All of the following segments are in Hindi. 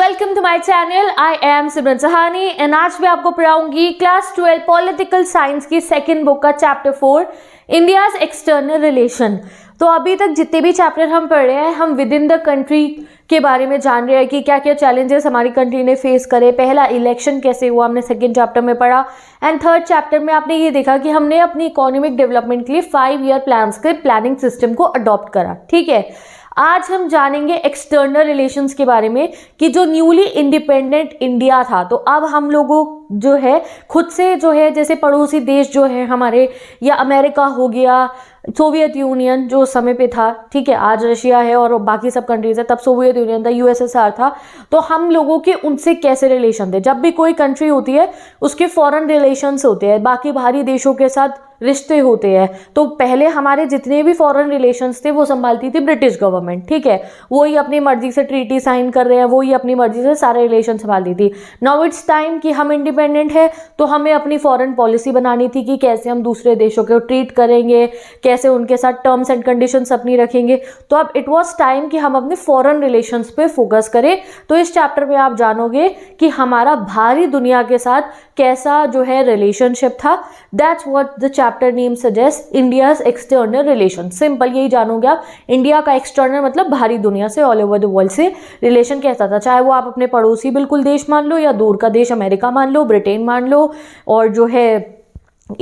Welcome to my channel. I am Simran Sahani and आज मैं आपको पढ़ाऊंगी क्लास 12 पॉलिटिकल साइंस की सेकंड बुक का चैप्टर 4 इंडियाज एक्सटर्नल रिलेशन। तो अभी तक जितने भी चैप्टर हम पढ़ रहे हैं हम विद इन द कंट्री के बारे में जान रहे हैं कि क्या क्या चैलेंजेस हमारी कंट्री ने फेस करे। पहला इलेक्शन कैसे हुआ हमने सेकंड चैप्टर में पढ़ा एंड थर्ड चैप्टर में आपने ये देखा कि हमने अपनी इकोनॉमिक डेवलपमेंट के लिए 5 ईयर प्लान्स के प्लानिंग सिस्टम को अडॉप्ट करा। ठीक है, आज हम जानेंगे एक्सटर्नल रिलेशंस के बारे में कि जो न्यूली इंडिपेंडेंट इंडिया था तो अब हम लोगों जो है खुद से जो है जैसे पड़ोसी देश जो है हमारे या अमेरिका हो गया, सोवियत यूनियन जो उस समय पे था, ठीक है, आज रशिया है और बाकी सब कंट्रीज है, तब सोवियत यूनियन था, यूएसएसआर था, तो हम लोगों के उनसे कैसे रिलेशन थे। जब भी कोई कंट्री होती है उसके फॉरेन रिलेशंस होते हैं, बाकी बाहरी देशों के साथ रिश्ते होते हैं। तो पहले हमारे जितने भी फॉरेन रिलेशंस थे वो संभालती थी ब्रिटिश गवर्नमेंट, ठीक है, वो ही अपनी मर्जी से ट्रीटी साइन कर रहे हैं, वो ही अपनी मर्जी से सारे रिलेशन संभालती थी। नाउ इट्स टाइम कि हम इंडिपेंडेंट है तो हमें अपनी फॉरेन पॉलिसी बनानी थी कि कैसे हम दूसरे देशों को ट्रीट करेंगे, कैसे उनके साथ टर्म्स एंड कंडीशंस अपनी रखेंगे। तो अब इट वाज टाइम कि हम अपने फॉरेन रिलेशंस पे फोकस करें। तो इस चैप्टर में आप जानोगे कि हमारा बाहरी दुनिया के साथ कैसा जो है रिलेशनशिप था। That's what the chapter name suggest, India's external relation. Simple यही जानोगे आप, इंडिया का एक्सटर्नल मतलब बाहरी दुनिया से, ऑल ओवर द वर्ल्ड से रिलेशन कैसा था, चाहे वो आप अपने पड़ोसी बिल्कुल देश मान लो या दूर का देश अमेरिका मान लो, ब्रिटेन मान लो, और जो है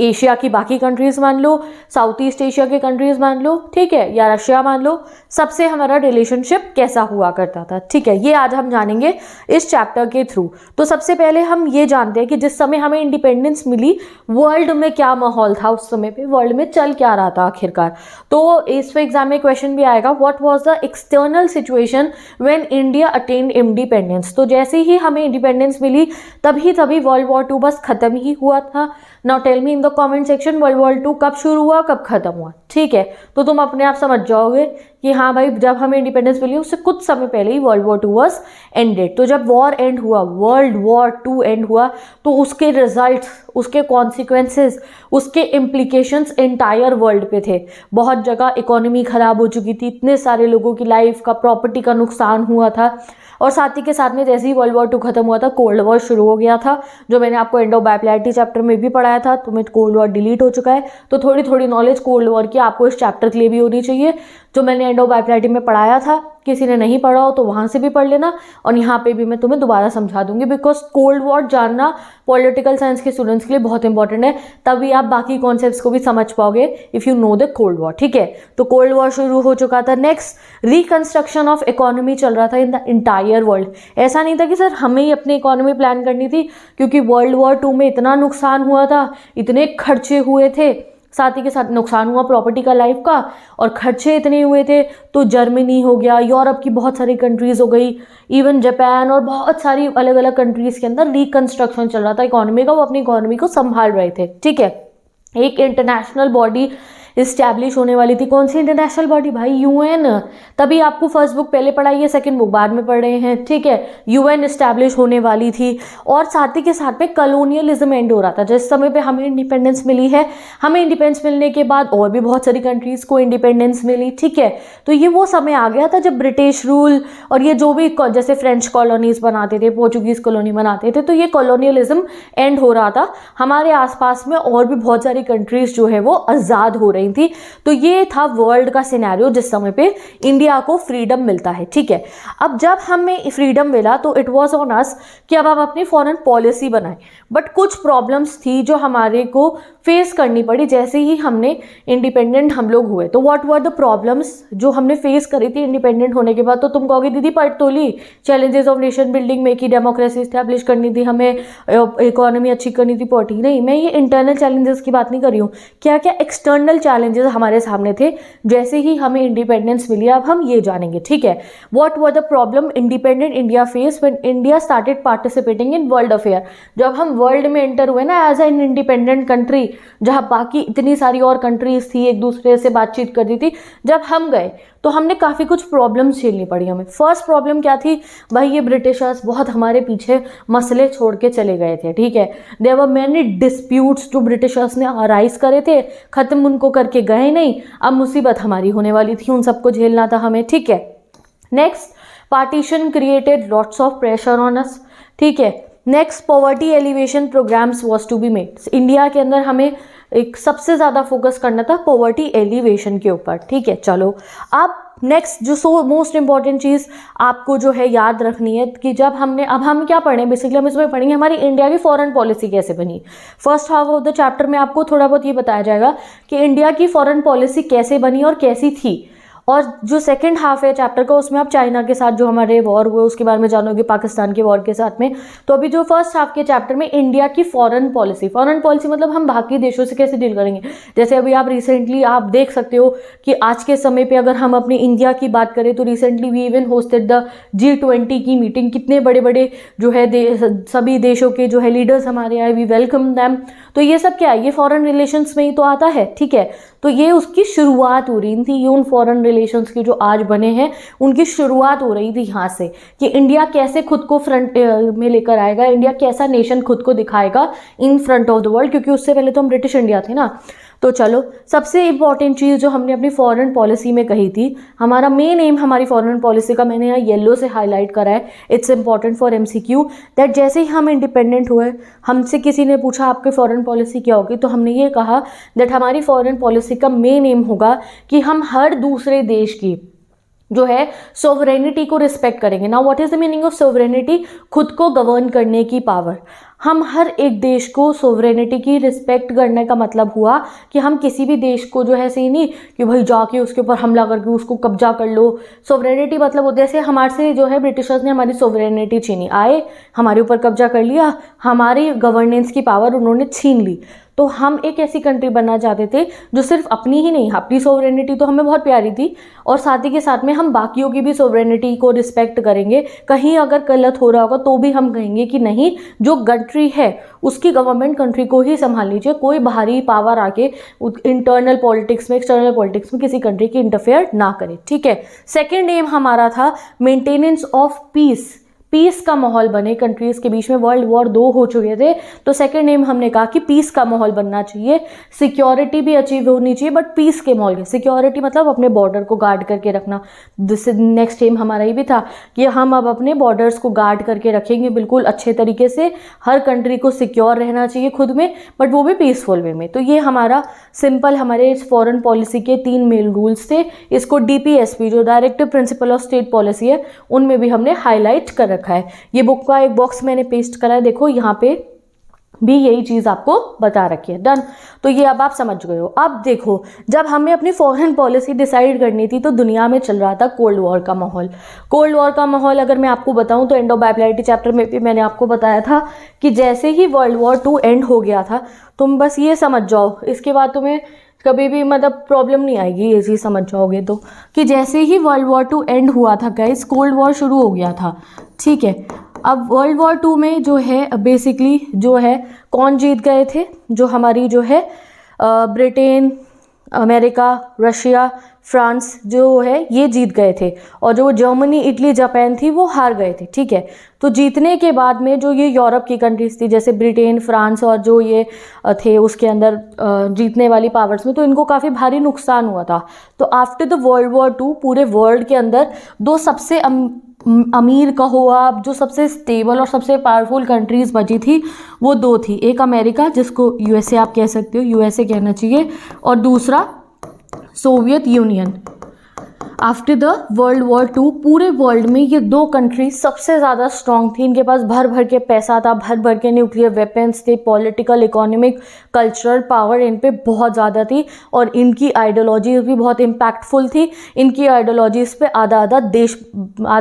एशिया की बाकी कंट्रीज मान लो, साउथ ईस्ट एशिया के कंट्रीज मान लो, ठीक है, या रशिया मान लो, सबसे हमारा रिलेशनशिप कैसा हुआ करता था। ठीक है, ये आज हम जानेंगे इस चैप्टर के थ्रू। तो सबसे पहले हम ये जानते हैं कि जिस समय हमें इंडिपेंडेंस मिली वर्ल्ड में क्या माहौल था, उस समय पे वर्ल्ड में चल क्या रहा था आखिरकार। तो इस एग्जाम में क्वेश्चन भी आएगा, what was the external situation when India attend independence. तो जैसे ही हमें इंडिपेंडेंस मिली तभी वर्ल्ड वॉर 2 बस खत्म ही हुआ था। Now tell me in the comment section world war 2 कब शुरू हुआ कब खत्म हुआ। ठीक है, तो तुम अपने आप समझ जाओगे कि हाँ भाई जब हमें इंडिपेंडेंस मिली उससे कुछ समय पहले ही वर्ल्ड वॉर 2 वाज एंडेड। तो जब वॉर एंड हुआ, वर्ल्ड वॉर 2 एंड हुआ, तो उसके रिजल्ट्स, उसके कॉन्सिक्वेंसेस, उसके इम्प्लीकेशंस एंटायर वर्ल्ड पे थे। बहुत जगह इकोनॉमी खराब हो चुकी थी, इतने सारे लोगों की लाइफ का, प्रॉपर्टी का नुकसान हुआ था। और साथ ही के साथ में जैसे ही वर्ल्ड वॉर 2 खत्म हुआ था कोल्ड वॉर शुरू हो गया था, जो मैंने आपको एंड ऑफ बाइपोलैरिटी चैप्टर में भी पढ़ाया था। तुम्हें कोल्ड वॉर डिलीट हो चुका है, तो थोड़ी थोड़ी नॉलेज कोल्ड वॉर की आपको इस चैप्टर के लिए भी होनी चाहिए, जो मैंने एंड ऑफ बाइपोलैरिटी में पढ़ाया था। किसी ने नहीं पढ़ा हो तो वहाँ से भी पढ़ लेना, और यहाँ पे भी मैं तुम्हें दोबारा समझा दूंगी, बिकॉज कोल्ड वॉर जानना पॉलिटिकल साइंस के स्टूडेंट्स के लिए बहुत इंपॉर्टेंट है, तभी आप बाकी कॉन्सेप्ट्स को भी समझ पाओगे if you know the cold war. ठीक है, तो कोल्ड वॉर शुरू हो चुका था। नेक्स्ट रिकंस्ट्रक्शन ऑफ इकोनॉमी चल रहा था इन द इंटायर वर्ल्ड। ऐसा नहीं था कि सर हमें ही अपनी इकोनॉमी प्लान करनी थी, क्योंकि वर्ल्ड वॉर 2 में इतना नुकसान हुआ था, इतने खर्चे हुए थे, साथ ही के साथ नुकसान हुआ प्रॉपर्टी का, लाइफ का, और खर्चे इतने हुए थे। तो जर्मनी हो गया, यूरोप की बहुत सारी कंट्रीज हो गई, इवन जापान और बहुत सारी अलग अलग कंट्रीज के अंदर रिकंस्ट्रक्शन चल रहा था इकोनॉमी का, वो अपनी इकोनॉमी को संभाल रहे थे। ठीक है, एक इंटरनेशनल बॉडी इस्टेब्लिश होने वाली थी। कौन सी इंटरनेशनल बॉडी भाई? यूएन। तभी आपको फर्स्ट बुक पहले पढ़ाई है, सेकंड बुक बाद में पढ़ रहे हैं। ठीक है, यूएन इस्टेब्लिश होने वाली थी, और साथ ही के साथ में कॉलोनियलिज्म एंड हो रहा था। जिस समय पे हमें इंडिपेंडेंस मिली है, हमें इंडिपेंडेंस मिलने के बाद और भी बहुत सारी कंट्रीज को इंडिपेंडेंस मिली। ठीक है, तो ये वो समय आ गया था जब ब्रिटिश रूल और ये जो भी जैसे फ्रेंच कॉलोनीज बनाते थे, पोर्चुगीज कॉलोनी बनाते थे, तो ये कॉलोनियलिज्म एंड हो रहा था। हमारे आसपास में और भी बहुत सारी कंट्रीज जो है वो आज़ाद हो रही थी। तो ये था वर्ल्ड का सिनेरियो जिस समय पे इंडिया को फ्रीडम मिलता है। ठीक है, अब जब हमें फ्रीडम मिला तो इट वाज ऑन अस कि अब हम अपनी फॉरेन पॉलिसी बनाएं, बट कुछ प्रॉब्लम्स थी जो हमारे को फेस करनी पड़ी जैसे ही हमने इंडिपेंडेंट हम लोग हुए। तो व्हाट वर द प्रॉब्लम्स जो हमने फेस करी थी इंडिपेंडेंट होने के बाद? तो तुम कहोगे दीदी पढ़ तो ली, चैलेंजेस ऑफ नेशन बिल्डिंग में की डेमोक्रेसी इस्टेब्लिश करनी थी, हमें इकोनॉमी अच्छी करनी थी, पॉलिटिक्स नहीं। मैं ये इंटरनल चैलेंजेस की बात नहीं कर रही हूँ, क्या क्या एक्सटर्नल चैलेंजेस हमारे सामने थे जैसे ही हमें इंडिपेंडेंस मिली। अब हम ये जानेंगे। ठीक है, what were the problem independent India face when India started participating in world affair. जब हम वर्ल्ड में एंटर हुए ना एज एन इंडिपेंडेंट कंट्री, जहाँ बाकी इतनी सारी और कंट्रीज थी एक दूसरे से बातचीत करती थी, जब हम गए तो हमने काफ़ी कुछ प्रॉब्लम्स झेलनी पड़ी हमें। फर्स्ट प्रॉब्लम क्या थी भाई? ये ब्रिटिशर्स बहुत हमारे पीछे मसले छोड़ के चले गए थे। ठीक है, देयर वर मेनी डिस्प्यूट्स जो ब्रिटिशर्स ने अराइज करे थे, ख़त्म उनको करके गए नहीं, अब मुसीबत हमारी होने वाली थी, उन सबको झेलना था हमें। ठीक है, next partition created lots of pressure on us, ठीक है। Next, poverty alleviation programs was to be made. India के अंदर हमें एक सबसे ज़्यादा फोकस करना था पॉवर्टी एलिवेशन के ऊपर, ठीक है। चलो अब नेक्स्ट जो मोस्ट इंपॉर्टेंट चीज़ आपको जो है याद रखनी है कि अब हम क्या पढ़ें, बेसिकली हम इसमें पढ़ेंगे हमारी इंडिया की फॉरेन पॉलिसी कैसे बनी। First half of the chapter में आपको थोड़ा बहुत ये बताया जाएगा कि इंडिया की फॉरेन पॉलिसी कैसे बनी और कैसी थी, और जो सेकंड हाफ है चैप्टर का उसमें आप चाइना के साथ जो हमारे वॉर हुए उसके बारे में जानोगे, पाकिस्तान के वॉर के साथ में। तो अभी जो फर्स्ट हाफ के चैप्टर में इंडिया की फॉरेन पॉलिसी मतलब हम बाकी देशों से कैसे डील करेंगे। जैसे अभी आप रिसेंटली आप देख सकते हो कि आज के समय पे अगर हम अपनी इंडिया की बात करें तो recently we even hosted the G20 की मीटिंग। कितने बड़े बड़े जो है सभी देशों के जो है लीडर्स हमारे आए, वी वेलकम दैम। तो ये सब क्या है, ये फॉरेन रिलेशंस में ही तो आता है, ठीक है। तो ये उसकी शुरुआत हो रही थी, ये उन फॉरेन रिलेशंस की जो आज बने हैं उनकी शुरुआत हो रही थी यहाँ से, कि इंडिया कैसे खुद को फ्रंट में लेकर आएगा, इंडिया कैसा नेशन खुद को दिखाएगा in front of the world, क्योंकि उससे पहले तो हम ब्रिटिश इंडिया थे ना। तो चलो, सबसे इंपॉर्टेंट चीज़ जो हमने अपनी फॉरेन पॉलिसी में कही थी, हमारा मेन एम हमारी फॉरेन पॉलिसी का मैंने यहाँ येलो से हाईलाइट करा है, it's important for MCQ, that जैसे ही हम इंडिपेंडेंट हुए, हमसे किसी ने पूछा आपकी फॉरेन पॉलिसी क्या होगी, तो हमने ये कहा दैट हमारी फॉरेन पॉलिसी का मेन एम होगा कि हम हर दूसरे देश की जो है सोवरेनिटी को रिस्पेक्ट करेंगे। Now what is the meaning of sovereignty? खुद को गवर्न करने की पावर। हम हर एक देश को सोवरेनिटी की रिस्पेक्ट करने का मतलब हुआ कि हम किसी भी देश को जो है ऐसे ही नहीं कि भाई जाके उसके ऊपर हमला करके उसको कब्जा कर लो। सोवरेनिटी मतलब जैसे हमारे से जो है ब्रिटिशर्स ने हमारी सोवरेनिटी छीनी, आए हमारे ऊपर कब्जा कर लिया, हमारी गवर्नेंस की पावर उन्होंने छीन ली। तो हम एक ऐसी कंट्री बनना चाहते थे जो सिर्फ अपनी ही नहीं, अपनी सोवरेनिटी तो हमें बहुत प्यारी थी, और साथ ही के साथ में हम बाकियों की भी सोवरेनिटी को रिस्पेक्ट करेंगे। कहीं अगर गलत हो रहा होगा तो भी हम कहेंगे कि नहीं, जो कंट्री है उसकी गवर्नमेंट कंट्री को ही संभालनी चाहिए, कोई बाहरी पावर आके इंटरनल पॉलिटिक्स में, एक्सटर्नल पॉलिटिक्स में किसी कंट्री की इंटरफेयर ना करे, ठीक है। सेकेंड एम हमारा था मेंटेनेंस ऑफ पीस का माहौल बने कंट्रीज़ के बीच में। वर्ल्ड वॉर 2 हो चुके थे, तो सेकंड एम हमने कहा कि पीस का माहौल बनना चाहिए, सिक्योरिटी भी अचीव होनी चाहिए, बट पीस के माहौल में। सिक्योरिटी मतलब अपने बॉर्डर को गार्ड करके रखना। नेक्स्ट एम हमारा ये भी था कि हम अब अपने बॉर्डर्स को गार्ड करके रखेंगे बिल्कुल अच्छे तरीके से, हर कंट्री को सिक्योर रहना चाहिए खुद में, बट वो भी पीसफुल वे में। तो ये हमारा सिंपल हमारे इस फॉरेन पॉलिसी के 3 मेन रूल्स थे। इसको DPSP जो directive principle of state policy है उनमें भी हमने हाईलाइट कर रखा है। ये बुक का एक बॉक्स मैंने पेस्ट करा है, देखो यहाँ पे भी यही चीज आपको बता रखी है। डन। तो ये अब आप समझ गए हो। अब देखो, जब हमें अपनी फॉरेन पॉलिसी डिसाइड करनी थी तो दुनिया में चल रहा था कोल्ड वॉर का माहौल। कोल्ड वॉर का माहौल अगर मैं आपको बताऊं तो इंडो बाइपोलैरिटी चैप्टर में भी मैंने आपको बताया था कि जैसे ही वर्ल्ड वॉर 2 एंड हो गया था, तुम बस ये समझ जाओ, इसके बाद तुम्हें कभी भी मतलब प्रॉब्लम नहीं आएगी, ये चीज़ समझ जाओगे तो, कि जैसे ही वर्ल्ड वॉर 2 एंड हुआ था गाइस, कोल्ड वॉर शुरू हो गया था, ठीक है। अब वर्ल्ड वॉर 2 में जो है बेसिकली जो है कौन जीत गए थे, जो हमारी जो है ब्रिटेन, अमेरिका, रशिया, फ्रांस जो है ये जीत गए थे, और जो जर्मनी, इटली, जापान थी वो हार गए थे, ठीक है। तो जीतने के बाद में जो ये यूरोप की कंट्रीज थी जैसे ब्रिटेन, फ्रांस और जो ये थे उसके अंदर जीतने वाली पावर्स में, तो इनको काफ़ी भारी नुकसान हुआ था। तो आफ्टर द वर्ल्ड वॉर 2 पूरे वर्ल्ड के अंदर 2 सबसे अमीर कहो आप, जो सबसे स्टेबल और सबसे पावरफुल कंट्रीज बची थी वो 2 थी। एक अमेरिका, जिसको USA आप कह सकते हो, USA कहना चाहिए, और दूसरा Soviet union. After the world war 2 पूरे वर्ल्ड में ये 2 कंट्री सबसे ज़्यादा स्ट्रांग थी। इनके पास भर भर के पैसा था, भर भर के न्यूक्लियर वेपन्स थे, political, economic, cultural power in पे बहुत ज़्यादा थी, और इनकी आइडियोलॉजी भी बहुत इम्पैक्टफुल थी। इनकी आइडियोलॉजीज पे आधा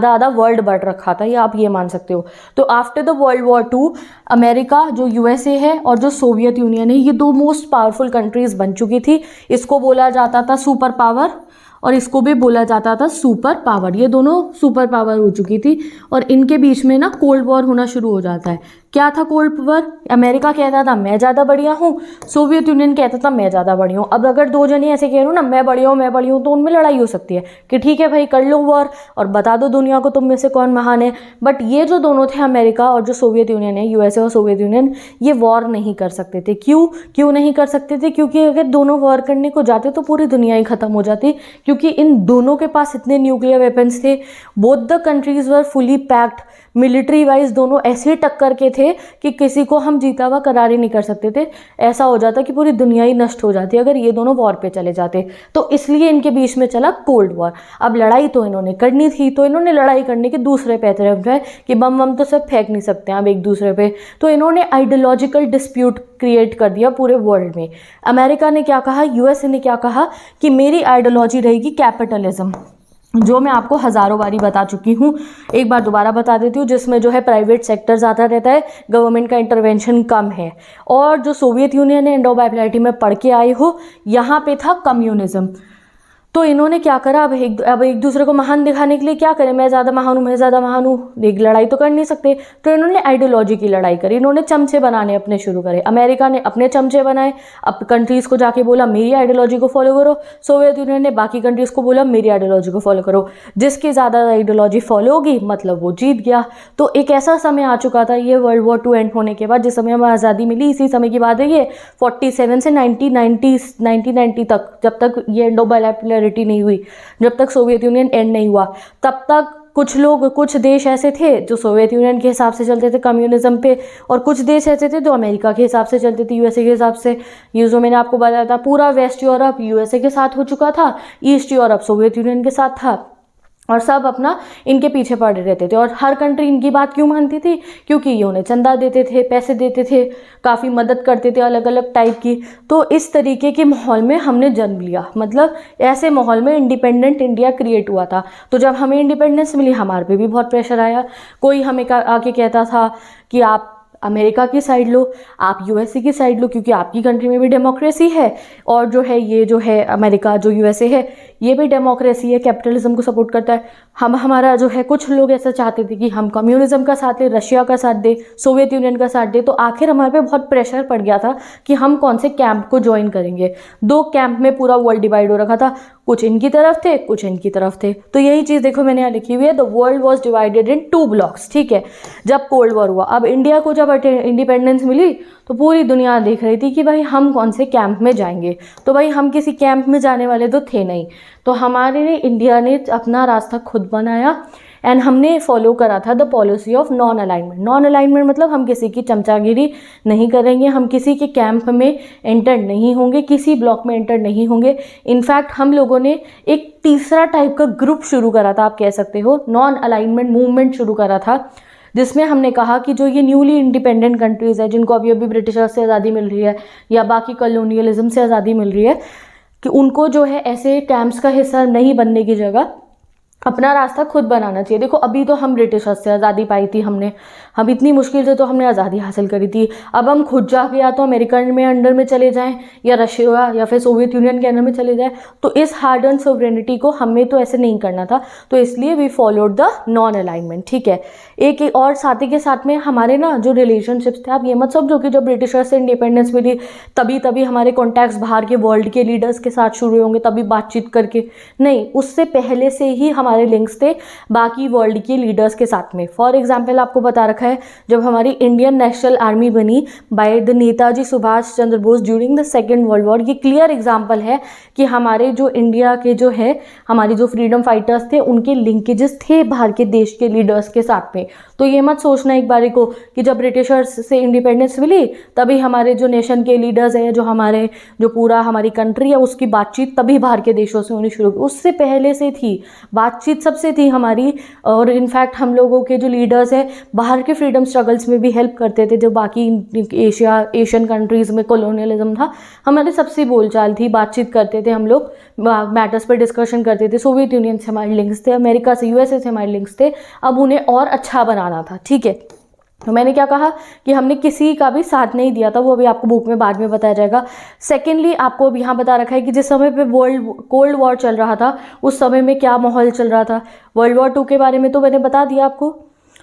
आधा वर्ल्ड बढ़ रखा था, ये आप ये मान सकते हो। तो after the world war 2 America जो USA है और जो सोवियत यूनियन है, ये 2 मोस्ट पावरफुल कंट्रीज बन चुकी थी। इसको बोला जाता था सुपर पावर और इसको भी बोला जाता था सुपर पावर। ये दोनों सुपर पावर हो चुकी थी, और इनके बीच में ना कोल्ड वॉर होना शुरू हो जाता है। क्या था कोल्ड वॉर? अमेरिका कहता था मैं ज़्यादा बढ़िया हूँ, सोवियत यूनियन कहता था मैं ज़्यादा बढ़िया हूँ। अब अगर 2 जने ऐसे कह रहे हो ना मैं बढ़िया हूँ, तो उनमें लड़ाई हो सकती है कि ठीक है भाई कर लो वॉर और बता दो दुनिया को तुम में से कौन महान है। बट ये जो दोनों थे, अमेरिका और जो सोवियत यूनियन है, USA और सोवियत यूनियन, ये वॉर नहीं कर सकते थे। क्यों नहीं कर सकते थे? क्योंकि अगर दोनों वॉर करने को जाते तो पूरी दुनिया ही खत्म हो जाती, क्योंकि इन दोनों के पास इतने न्यूक्लियर वेपन्स थे, both the countries were fully packed, military wise दोनों ऐसे टक्कर के थे कि किसी को हम जीता हुआ करार ही नहीं कर सकते थे। ऐसा हो जाता कि पूरी दुनिया ही नष्ट हो जाती अगर ये दोनों वॉर पे चले जाते। तो इसलिए इनके बीच में चला कोल्ड वॉर। अब लड़ाई तो इन्होंने करनी थी, तो इन्होंने लड़ाई करने के दूसरे पैतरे में कि बम वम तो सब फेंक नहीं सकते अब एक दूसरे पे, तो इन्होंने आइडियोलॉजिकल डिस्प्यूट क्रिएट कर दिया पूरे वर्ल्ड में। अमेरिका ने क्या कहा, यूएसए ने क्या कहा कि मेरी आइडियोलॉजी रहेगी कैपिटलिज्म, जो मैं आपको हज़ारों बारी बता चुकी हूँ, एक बार दोबारा बता देती हूँ, जिसमें जो है प्राइवेट सेक्टर ज़्यादा रहता है, गवर्नमेंट का इंटरवेंशन कम है। और जो सोवियत यूनियन है, इंडो बाइपोलैरिटी में पढ़ के आए हो, यहाँ पे था कम्युनिज्म। तो इन्होंने क्या करा, अब एक दूसरे को महान दिखाने के लिए क्या करें, मैं ज़्यादा महान हूँ, मैं ज़्यादा महान हूँ, एक लड़ाई तो कर नहीं सकते, तो इन्होंने आइडियोलॉजी की लड़ाई करी। इन्होंने चमचे बनाने अपने शुरू करे। अमेरिका ने अपने चमचे बनाए, अब कंट्रीज़ को जाके बोला मेरी आइडियोलॉजी को फॉलो करो। सोवियत यूनियन ने बाकी कंट्रीज़ को बोला मेरी आइडियोलॉजी को फॉलो करो। जिसकी ज़्यादा आइडियोलॉजी फॉलो होगी मतलब वो जीत गया। तो एक ऐसा समय आ चुका था ये वर्ल्ड वॉर 2 एंड होने के बाद, जिस समय हमें आज़ादी मिली, इसी समय की बात है ये, 47 से 1990 तक, जब तक ये इंडो बाइपोलैरिटी नहीं हुई, जब तक सोवियत यूनियन एंड नहीं हुआ, तब तक कुछ देश ऐसे थे जो सोवियत यूनियन के हिसाब से चलते थे कम्युनिज्म पे, और कुछ देश ऐसे थे जो अमेरिका के हिसाब से चलते थे, यूएसए के हिसाब से। ये जो मैंने आपको बताया था, पूरा वेस्ट यूरोप यूएसए के साथ हो चुका था, ईस्ट यूरोप सोवियत यूनियन के साथ था, और सब अपना इनके पीछे पड़े रहते थे। और हर कंट्री इनकी बात क्यों मानती थी, क्योंकि ये उन्हें चंदा देते थे, पैसे देते थे, काफ़ी मदद करते थे अलग अलग टाइप की। तो इस तरीके के माहौल में हमने जन्म लिया, मतलब ऐसे माहौल में इंडिपेंडेंट इंडिया क्रिएट हुआ था। तो जब हमें इंडिपेंडेंस मिली, हमारे पे भी बहुत प्रेशर आया। कोई हमें आके कहता था कि आप अमेरिका की साइड लो, आप यूएसए की साइड लो, क्योंकि आपकी कंट्री में भी डेमोक्रेसी है, और जो है ये जो है अमेरिका, जो यूएसए है, ये भी डेमोक्रेसी है, कैपिटलिज्म को सपोर्ट करता है। हमारा जो है, कुछ लोग ऐसा चाहते थे कि हम कम्युनिज्म का साथ लें, रशिया का साथ दे, सोवियत यूनियन का साथ दे। तो आखिर हमारे पे बहुत प्रेशर पड़ गया था कि हम कौन से कैंप को ज्वाइन करेंगे। 2 कैंप में पूरा वर्ल्ड डिवाइड हो रखा था, कुछ इनकी तरफ थे, कुछ इनकी तरफ थे। तो यही चीज़ देखो मैंने यहाँ लिखी हुई है, the world was divided in 2 blocks, ठीक है, जब कोल्ड वॉर हुआ। अब इंडिया को जब इंडिपेंडेंस मिली तो पूरी दुनिया देख रही थी कि भाई हम कौन से कैंप में जाएंगे। तो भाई हम किसी कैंप में जाने वाले तो थे नहीं, तो हमारे इंडिया ने अपना रास्ता खुद बनाया, एंड हमने फॉलो करा था the policy of non alignment. Non alignment मतलब हम किसी की चमचागिरी नहीं करेंगे, हम किसी के कैंप में एंटर नहीं होंगे, किसी ब्लॉक में एंटर नहीं होंगे। इनफैक्ट हम लोगों ने एक तीसरा टाइप का ग्रुप शुरू करा था, आप कह सकते हो, नॉन अलाइनमेंट मूवमेंट शुरू करा था, जिसमें हमने कहा कि जो ये न्यूली इंडिपेंडेंट कंट्रीज़ है, जिनको अभी अभी ब्रिटिशर्स से आज़ादी मिल रही है या बाकी कॉलोनियलिज्म से आज़ादी मिल रही है, कि उनको जो है ऐसे कैंप्स का हिस्सा नहीं बनने की जगह अपना रास्ता खुद बनाना चाहिए। देखो अभी तो हम ब्रिटिशर्स से आज़ादी पाई थी, हम इतनी मुश्किल से तो हमने आज़ादी हासिल करी थी। अब हम खुद जाके या तो अमेरिकन में अंडर में चले जाएं, या रशिया या फिर सोवियत यूनियन के अंडर में चले जाएं, तो इस हार्ड एंड सोवरेनिटी को हमें तो ऐसे नहीं करना था। तो इसलिए we followed the non alignment, ठीक है। एक और साथी के साथ में हमारे ना जो रिलेशनशिप्स थे, आप ये मत समझो कि जब ब्रिटिशर्स से इंडिपेंडेंस मिली तभी हमारे कॉन्टैक्ट्स बाहर के वर्ल्ड के लीडर्स के साथ शुरू होंगे, तभी बातचीत करके, नहीं, उससे पहले से ही हमारे लिंक्स थे बाकी वर्ल्ड के लीडर्स के साथ में। फॉर एग्जाम्पल आपको बता रखा है, जब हमारी इंडियन नेशनल आर्मी बनी by the Netaji Subhash Chandra Bose during the second world war, ये क्लियर एग्जाम्पल है कि हमारे जो इंडिया के जो है हमारी जो फ्रीडम फाइटर्स थे, उनके लिंकेजेस थे बाहर के देश के लीडर्स के साथ में। तो ये मत सोचना एक बारी को कि जब ब्रिटिशर्स से इंडिपेंडेंस मिली तभी हमारे जो नेशन के लीडर्स हैं, जो पूरा हमारी कंट्री है, उसकी बातचीत तभी बाहर के देशों से होनी शुरू हुई। उससे पहले से थी बातचीत, सबसे थी हमारी। और इनफैक्ट हम लोगों के जो लीडर्स हैं बाहर के फ्रीडम स्ट्रगल्स में भी हेल्प करते थे। जो बाकी एशियन कंट्रीज़ में कॉलोनियलिज्म था, हमारे सबसे बोलचाल थी, बातचीत करते थे हम लोग, मैटर्स पर डिस्कशन करते थे। सोवियत यूनियन से हमारे लिंक्स थे, अमेरिका से, यूएसए से हमारे लिंक्स थे। अब उन्हें और अच्छा बनाना था, ठीक है। तो मैंने क्या कहा कि हमने किसी का भी साथ नहीं दिया था, वो अभी आपको बुक में बाद में बताया जाएगा। सेकेंडली आपको अब यहाँ बता रखा है कि जिस समय पे कोल्ड वॉर चल रहा था, उस समय में क्या माहौल चल रहा था। वर्ल्ड वॉर 2 के बारे में तो मैंने बता दिया आपको।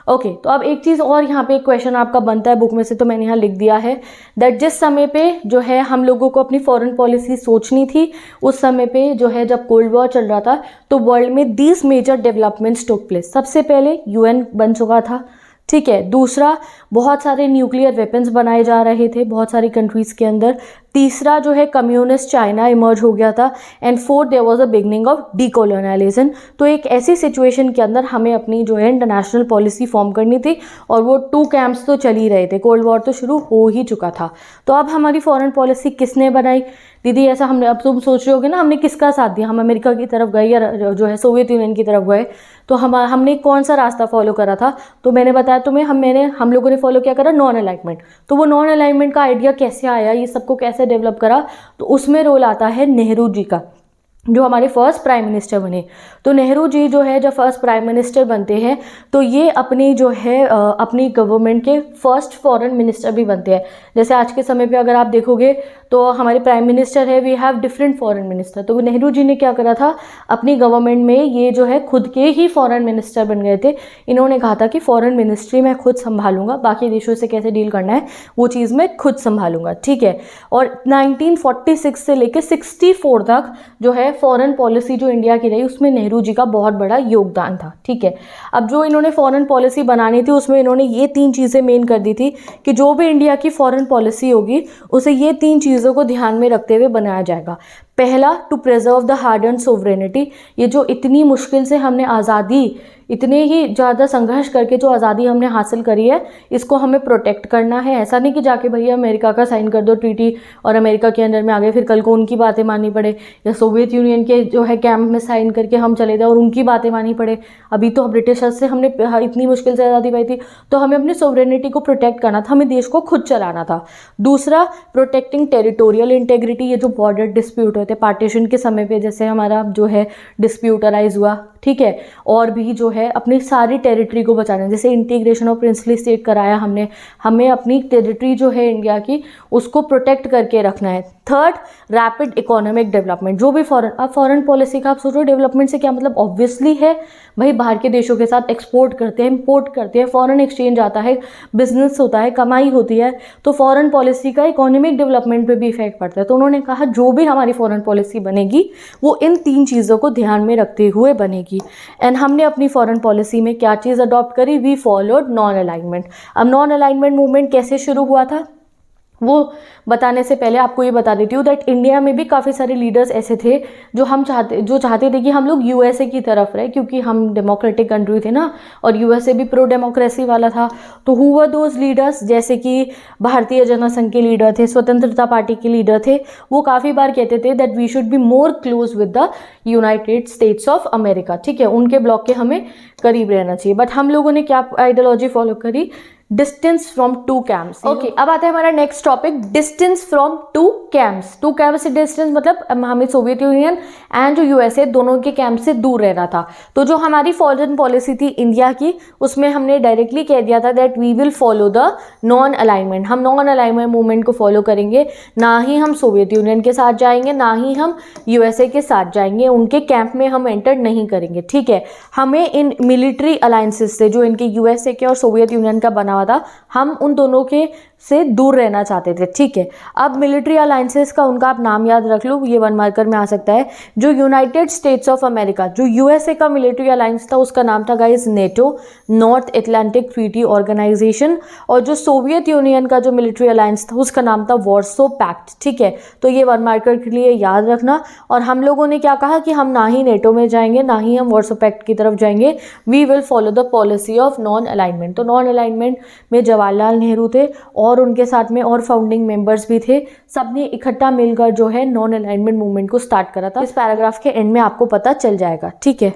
ओके, तो अब एक चीज़ और यहाँ पे एक क्वेश्चन आपका बनता है बुक में से, तो मैंने यहाँ लिख दिया है दैट जिस समय पे जो है हम लोगों को अपनी फॉरेन पॉलिसी सोचनी थी, उस समय पे जो है जब कोल्ड वॉर चल रहा था, तो वर्ल्ड में 10 मेजर डेवलपमेंट्स टुक प्लेस। सबसे पहले यूएन बन चुका था, ठीक है। दूसरा, बहुत सारे न्यूक्लियर वेपन्स बनाए जा रहे थे बहुत सारी कंट्रीज़ के अंदर। तीसरा जो है कम्युनिस्ट चाइना इमर्ज हो गया था। And fourth, there was a beginning of decolonisation. तो एक ऐसी सिचुएशन के अंदर हमें अपनी जो है इंटरनेशनल पॉलिसी फॉर्म करनी थी, और वो 2 कैंप्स तो चल ही रहे थे, कोल्ड वॉर तो शुरू हो ही चुका था। तो अब हमारी फॉरेन पॉलिसी किसने बनाई दीदी? ऐसा हमने, अब तुम सोच रहे होगे ना हमने किसका साथ दिया, हम अमेरिका की तरफ गए या जो है सोवियत यूनियन की तरफ गए? तो हमने कौन सा रास्ता फॉलो करा था? तो मैंने बताया तुम्हें, हम लोगों ने फॉलो क्या करा? Non alignment. तो वो नॉन अलाइनमेंट का आइडिया कैसे आया, ये सबको कैसे डेवलप करा? तो उसमें रोल आता है नेहरू जी का, जो हमारे फर्स्ट प्राइम मिनिस्टर बने। तो नेहरू जी जो है जब फर्स्ट प्राइम मिनिस्टर बनते हैं तो ये अपनी जो है अपनी गवर्नमेंट के फर्स्ट फॉरेन मिनिस्टर भी बनते हैं। जैसे आज के समय पे अगर आप देखोगे तो हमारे प्राइम मिनिस्टर है, we have different foreign minister. तो नेहरू जी ने क्या करा था, अपनी गवर्नमेंट में ये जो है खुद के ही फॉरेन मिनिस्टर बन गए थे। इन्होंने कहा था कि फॉरेन मिनिस्ट्री मैं खुद संभालूंगा, बाकी देशों से कैसे डील करना है वो चीज़ मैं खुद संभालूंगा, ठीक है। और 1946 से लेकर 64 तक जो है फॉरेन पॉलिसी जो इंडिया की रही उसमें नेहरू जी का बहुत बड़ा योगदान था, ठीक है। अब जो इन्होंने फॉरेन पॉलिसी बनानी थी उसमें इन्होंने ये 3 चीज़ें मेन कर दी थी कि जो भी इंडिया की फॉरेन पॉलिसी होगी उसे ये 3 चीज़ों को ध्यान में रखते हुए बनाया जाएगा। पहला, to preserve the hard earned sovereignty. ये जो इतनी मुश्किल से हमने आज़ादी, इतने ही ज़्यादा संघर्ष करके जो आज़ादी हमने हासिल करी है, इसको हमें प्रोटेक्ट करना है। ऐसा नहीं कि जाके भैया अमेरिका का साइन कर दो ट्रीटी और अमेरिका के अंडर में आ गए, फिर कल को उनकी बातें माननी पड़े, या सोवियत यूनियन के जो है कैंप में साइन करके हम चले जाए और उनकी बातें माननी पड़े। अभी तो ब्रिटिशर्स से हमने इतनी मुश्किल से आज़ादी पाई थी, तो हमें अपनी सोवरेनिटी को प्रोटेक्ट करना था, हमें देश को खुद चलाना था। दूसरा, प्रोटेक्टिंग टेरिटोरियल इंटेग्रिटी। ये जो बॉर्डर डिस्प्यूट होते हैं पार्टीशन के समय पे, जैसे हमारा जो है डिस्प्यूट अराइज हुआ, ठीक है, और भी जो है अपनी सारी टेरिटरी को बचाना, जैसे इंटीग्रेशन ऑफ प्रिंसली स्टेट कराया हमने, हमें अपनी टेरिटरी जो है इंडिया की उसको प्रोटेक्ट करके रखना है। Third, rapid economic development. जो भी फॉरेन पॉलिसी का आप सोचो, डेवलपमेंट से क्या मतलब? ऑब्वियसली है भाई, बाहर के देशों के साथ एक्सपोर्ट करते हैं, इंपोर्ट करते हैं, फॉरेन एक्सचेंज आता है, बिजनेस होता है, कमाई होती है, तो फॉरेन पॉलिसी का इकोनॉमिक डेवलपमेंट पे भी इफेक्ट पड़ता है। तो उन्होंने कहा जो भी हमारी फॉरेन पॉलिसी बनेगी वो इन 3 चीज़ों को ध्यान में रखते हुए बनेगी। एंड हमने अपनी फॉरेन पॉलिसी में क्या चीज़ अडॉप्ट करी? We followed non alignment. अब नॉन अलाइनमेंट मूवमेंट कैसे शुरू हुआ था वो बताने से पहले आपको ये बता देती हूँ दैट इंडिया में भी काफ़ी सारे लीडर्स ऐसे थे जो चाहते थे कि हम लोग यूएसए की तरफ रहे, क्योंकि हम डेमोक्रेटिक कंट्री थे ना, और यूएसए भी प्रो डेमोक्रेसी वाला था। तो हु वर दोज लीडर्स? जैसे कि भारतीय जनसंघ के लीडर थे, स्वतंत्रता पार्टी के लीडर थे। वो काफ़ी बार कहते थे that we should be more close with the United States of America, ठीक है, उनके ब्लॉक के हमें करीब रहना चाहिए। बट हम लोगों ने क्या आइडियोलॉजी फॉलो करी? Distance from 2 camps. ओके, अब आता है हमारा next topic, distance from 2 camps. 2 camps से डिस्टेंस मतलब हमें सोवियत यूनियन एंड जो यूएसए दोनों के कैंप से दूर रहना था। तो जो हमारी फॉरेन पॉलिसी थी इंडिया की, उसमें हमने डायरेक्टली कह दिया था that we will follow the non alignment. हम नॉन अलाइनमेंट मूवमेंट को फॉलो करेंगे, ना ही हम सोवियत यूनियन के साथ जाएंगे, ना ही हम यूएसए के साथ जाएंगे, उनके कैंप में हम एंटर नहीं करेंगे, ठीक है। हमें इन मिलिट्री अलायंसेस से, जो इनके यूएसए के और सोवियत यूनियन का बना था, हम उन दोनों के से दूर रहना चाहते थे, ठीक है। अब मिलिट्री अलायंसेस का उनका आप नाम याद रख लो, ये 1 मार्कर में आ सकता है। जो यूनाइटेड स्टेट्स ऑफ अमेरिका, जो यूएसए का मिलिट्री अलायंस था उसका नाम था guys NATO, North Atlantic Treaty Organisation. और जो सोवियत यूनियन का जो मिलिट्री अलायंस था उसका नाम था वॉर्सो पैक्ट, ठीक है। तो ये 1 मार्कर के लिए याद रखना। और हम लोगों ने क्या कहा कि हम ना ही नेटो में जाएंगे, ना ही हम वॉर्सो पैक्ट की तरफ जाएंगे, we will follow the policy of non alignment. तो नॉन अलाइनमेंट में जवाहरलाल नेहरू थे और उनके साथ में और फाउंडिंग मेंबर्स भी थे। सबने इकट्ठा मिलकर जो है नॉन अलाइनमेंट मूवमेंट को स्टार्ट करा था। इस पैराग्राफ के एंड में आपको पता चल जाएगा, ठीक है।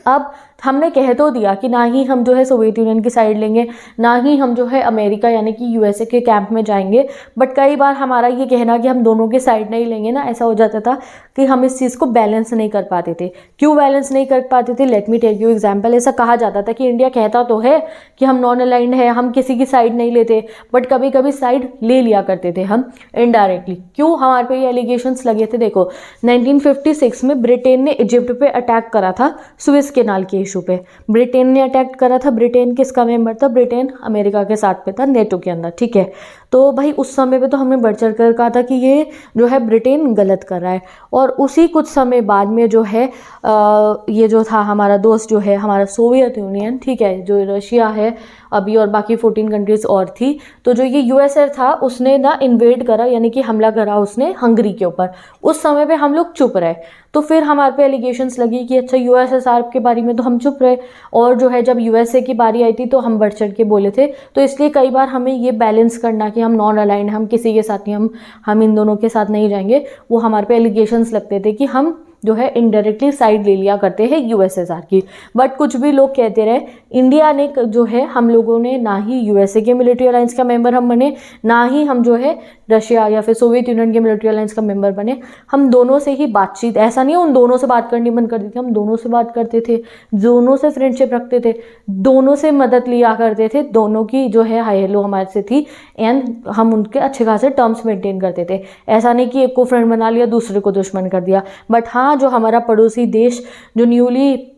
अब हमने कह तो दिया कि ना ही हम जो है सोवियत यूनियन की साइड लेंगे, ना ही हम जो है अमेरिका यानी कि यूएसए के कैंप में जाएंगे, बट कई बार हमारा ये कहना कि हम दोनों की साइड नहीं लेंगे ना, ऐसा हो जाता था कि हम इस चीज़ को बैलेंस नहीं कर पाते थे। क्यों बैलेंस नहीं कर पाते थे? Let me tell you example. ऐसा कहा जाता था कि इंडिया कहता तो है कि हम नॉन अलाइंड है, हम किसी की साइड नहीं लेते, बट कभी कभी साइड ले लिया करते थे हम इनडायरेक्टली। क्यों हमारे पे ये एलिगेशंस लगे थे? देखो 1956 में ब्रिटेन ने इजिप्ट पे अटैक करा था सुएज कैनाल के इशू इशू पे। ब्रिटेन ने अटैक करा था। ब्रिटेन किसका मेंबर था? ब्रिटेन अमेरिका के साथ पे था नेटो के अंदर, ठीक है। तो भाई उस समय पे तो हमने बढ़ चढ़ कर कहा था कि ये जो है ब्रिटेन गलत कर रहा है। और उसी कुछ समय बाद में जो है ये जो था हमारा दोस्त जो है हमारा सोवियत यूनियन, ठीक है, जो रशिया है अभी और बाकी 14 कंट्रीज और थी, तो जो ये यूएसआर था उसने ना इन्वेड करा, यानी कि हमला करा उसने हंगरी के ऊपर। उस समय पे हम लोग चुप रहे, तो फिर हमारे पे एलिगेशंस लगी कि अच्छा यूएसएसआर के बारे में तो हम चुप रहे, और जो है जब यूएसए की बारी आई थी तो हम बढ़ चढ़ के बोले थे। तो इसलिए कई बार हमें ये बैलेंस करना कि हम नॉन अलाइंड, हम किसी के साथ नहीं, हम इन दोनों के साथ नहीं जाएंगे, वो हमारे पे एलिगेशंस लगते थे कि हम जो है इनडायरेक्टली साइड ले लिया करते हैं यूएसएसआर की। बट कुछ भी लोग कहते रहे, इंडिया ने जो है हम लोगों ने ना ही यूएसए के मिलिट्री अलायंस का मेंबर हम बने, ना ही हम जो है रशिया या फिर सोवियत यूनियन के मिलिट्री अलायंस का मेंबर बने। हम दोनों से ही बातचीत, ऐसा नहीं है उन दोनों से बात करनी बंद कर दी थी, हम दोनों से बात करते थे, दोनों से फ्रेंडशिप रखते थे, दोनों से मदद लिया करते थे, दोनों की जो है हाई हेलो हमारे से थी, एंड हम उनके अच्छे खासे टर्म्स मेंटेन करते थे। ऐसा नहीं कि एक को फ्रेंड बना लिया दूसरे को दुश्मन कर दिया। बट हाँ, जो हमारा पड़ोसी देश जो न्यूली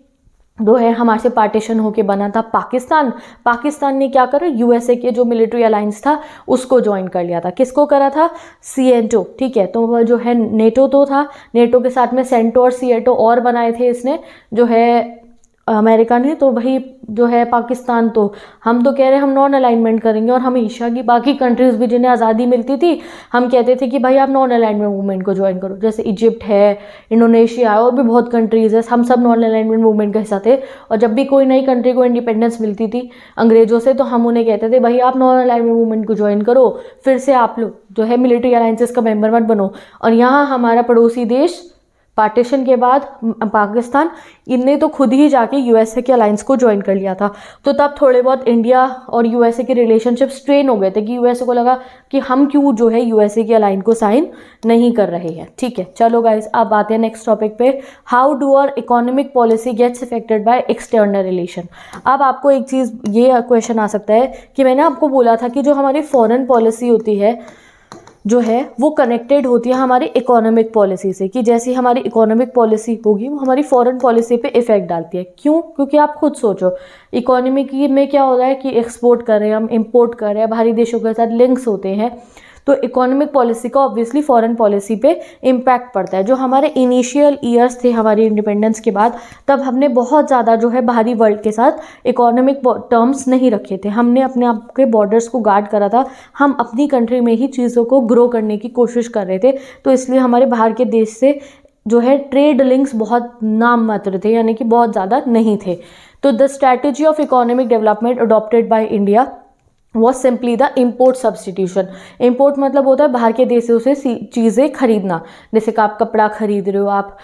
जो है हमारे से पार्टीशन होके बना था पाकिस्तान ने क्या करा, यूएसए के जो मिलिट्री अलायंस था उसको ज्वाइन कर लिया था। किसको करा था? सीएटो, ठीक है। तो वह जो है नेटो तो था, नेटो के साथ में सेंटो और सीएटो और बनाए थे इसने जो है अमेरिका ने। तो भाई जो है पाकिस्तान, तो हम तो कह रहे हैं हम नॉन अलाइनमेंट करेंगे, और हम एशिया की बाकी कंट्रीज़ भी जिन्हें आज़ादी मिलती थी हम कहते थे कि भाई आप नॉन अलाइनमेंट मूवमेंट को ज्वाइन करो, जैसे इजिप्ट है, इंडोनेशिया है, और भी बहुत कंट्रीज़ है, हम सब नॉन अलाइनमेंट मूवमेंट का हिस्सा थे। और जब भी कोई नई कंट्री को इंडिपेंडेंस मिलती थी अंग्रेज़ों से, तो हम उन्हें कहते थे भाई आप नॉन अलाइनमेंट मूवमेंट को ज्वाइन करो, फिर से आप लोग जो है मिलिट्री अलायंसेस का मेंबर मत बनो। और यहाँ हमारा पड़ोसी देश पार्टीशन के बाद पाकिस्तान, इनने तो खुद ही जाके यूएसए के अलायंस को ज्वाइन कर लिया था। तो तब थोड़े बहुत इंडिया और यूएसए के रिलेशनशिप स्ट्रेन हो गए थे कि यूएसए को लगा कि हम क्यों जो है यूएसए के अलायंस को साइन नहीं कर रहे हैं, ठीक है। चलो गाइस, अब आते हैं नेक्स्ट टॉपिक पे। How do our economic policy gets affected by external relation. अब आपको एक चीज़ ये क्वेश्चन आ सकता है कि मैंने आपको बोला था कि जो हमारी फॉरेन पॉलिसी होती है जो है वो कनेक्टेड होती है हमारी इकोनॉमिक पॉलिसी से, कि जैसी हमारी इकोनॉमिक पॉलिसी होगी वो हमारी फॉरेन पॉलिसी पे इफेक्ट डालती है। क्यों? क्योंकि आप खुद सोचो, इकोनॉमी में क्या हो रहा है कि एक्सपोर्ट कर रहे हैं हम, इंपोर्ट कर रहे हैं, बाहरी देशों के साथ लिंक्स होते हैं, तो इकोनॉमिक पॉलिसी का ऑब्वियसली फॉरेन पॉलिसी पे इम्पैक्ट पड़ता है। जो हमारे इनिशियल ईयर्स थे हमारी इंडिपेंडेंस के बाद, तब हमने बहुत ज़्यादा जो है बाहरी वर्ल्ड के साथ इकोनॉमिक टर्म्स नहीं रखे थे, हमने अपने आप के बॉर्डर्स को गार्ड करा था, हम अपनी कंट्री में ही चीज़ों को ग्रो करने की कोशिश कर रहे थे। तो इसलिए हमारे बाहर के देश से जो है ट्रेड लिंक्स बहुत नाम मात्र थे, यानी कि बहुत ज़्यादा नहीं थे। तो the strategy of economic development adopted by India was simply the import substitution. Import मतलब होता है बाहर के देशों से चीज़ें खरीदना, जैसे कि आप कपड़ा खरीद रहे हो, आप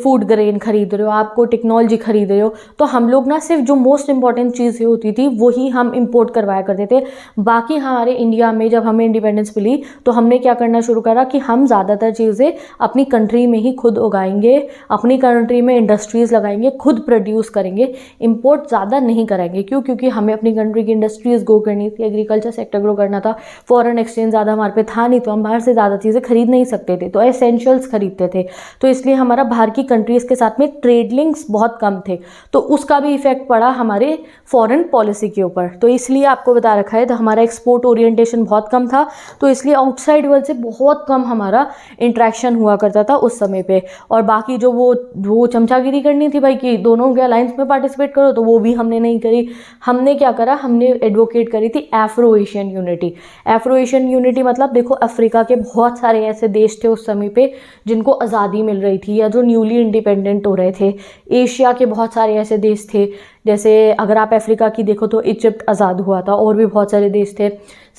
फूड ग्रेन खरीद रहे हो, आपको टेक्नोलॉजी खरीद रहे हो, तो हम लोग ना सिर्फ जो मोस्ट इंपॉर्टेंट चीज़ें होती थी वही हम इंपोर्ट करवाया करते थे। बाकी हमारे इंडिया में जब हमें इंडिपेंडेंस मिली तो हमने क्या करना शुरू करा कि हम ज़्यादातर चीज़ें अपनी कंट्री में ही खुद उगाएंगे, अपनी कंट्री में इंडस्ट्रीज़ लगाएंगे, खुद प्रोड्यूस करेंगे, इम्पोर्ट ज़्यादा नहीं कराएंगे। क्यों? क्योंकि हमें अपनी कंट्री की इंडस्ट्रीज़ ग्रो करनी थी, एग्रीकल्चर सेक्टर ग्रो करना था, फॉरेन एक्सचेंज ज़्यादा हमारे पे था नहीं, तो हम बाहर से ज़्यादा चीज़ें खरीद नहीं सकते थे, तो एसेंशियल्स खरीदते थे। तो इसलिए हमारा बाहर की कंट्रीज़ के साथ में ट्रेड लिंक्स बहुत कम थे, तो उसका भी इफेक्ट पड़ा हमारे फॉरेन पॉलिसी के ऊपर। तो इसलिए आपको बता रखा है, तो हमारा एक्सपोर्ट ओरिएंटेशन बहुत कम था, तो इसलिए आउटसाइड वर्ल्ड से बहुत कम हमारा इंट्रैक्शन हुआ करता था उस समय पे। और बाकी जो वो चमचागिरी करनी थी भाई कि दोनों के अलायंस में पार्टिसिपेट करो, तो वो भी हमने नहीं करी। हमने क्या करा, हमने एडवोकेट करी थी Afro Asian unity. Afro Asian unity मतलब देखो, अफ्रीका के बहुत सारे ऐसे देश थे उस समय पे जिनको आज़ादी मिल रही थी या जो न्यूली इंडिपेंडेंट हो रहे थे। एशिया के बहुत सारे ऐसे देश थे, जैसे अगर आप अफ्रीका की देखो तो इजिप्ट आज़ाद हुआ था, और भी बहुत सारे देश थे।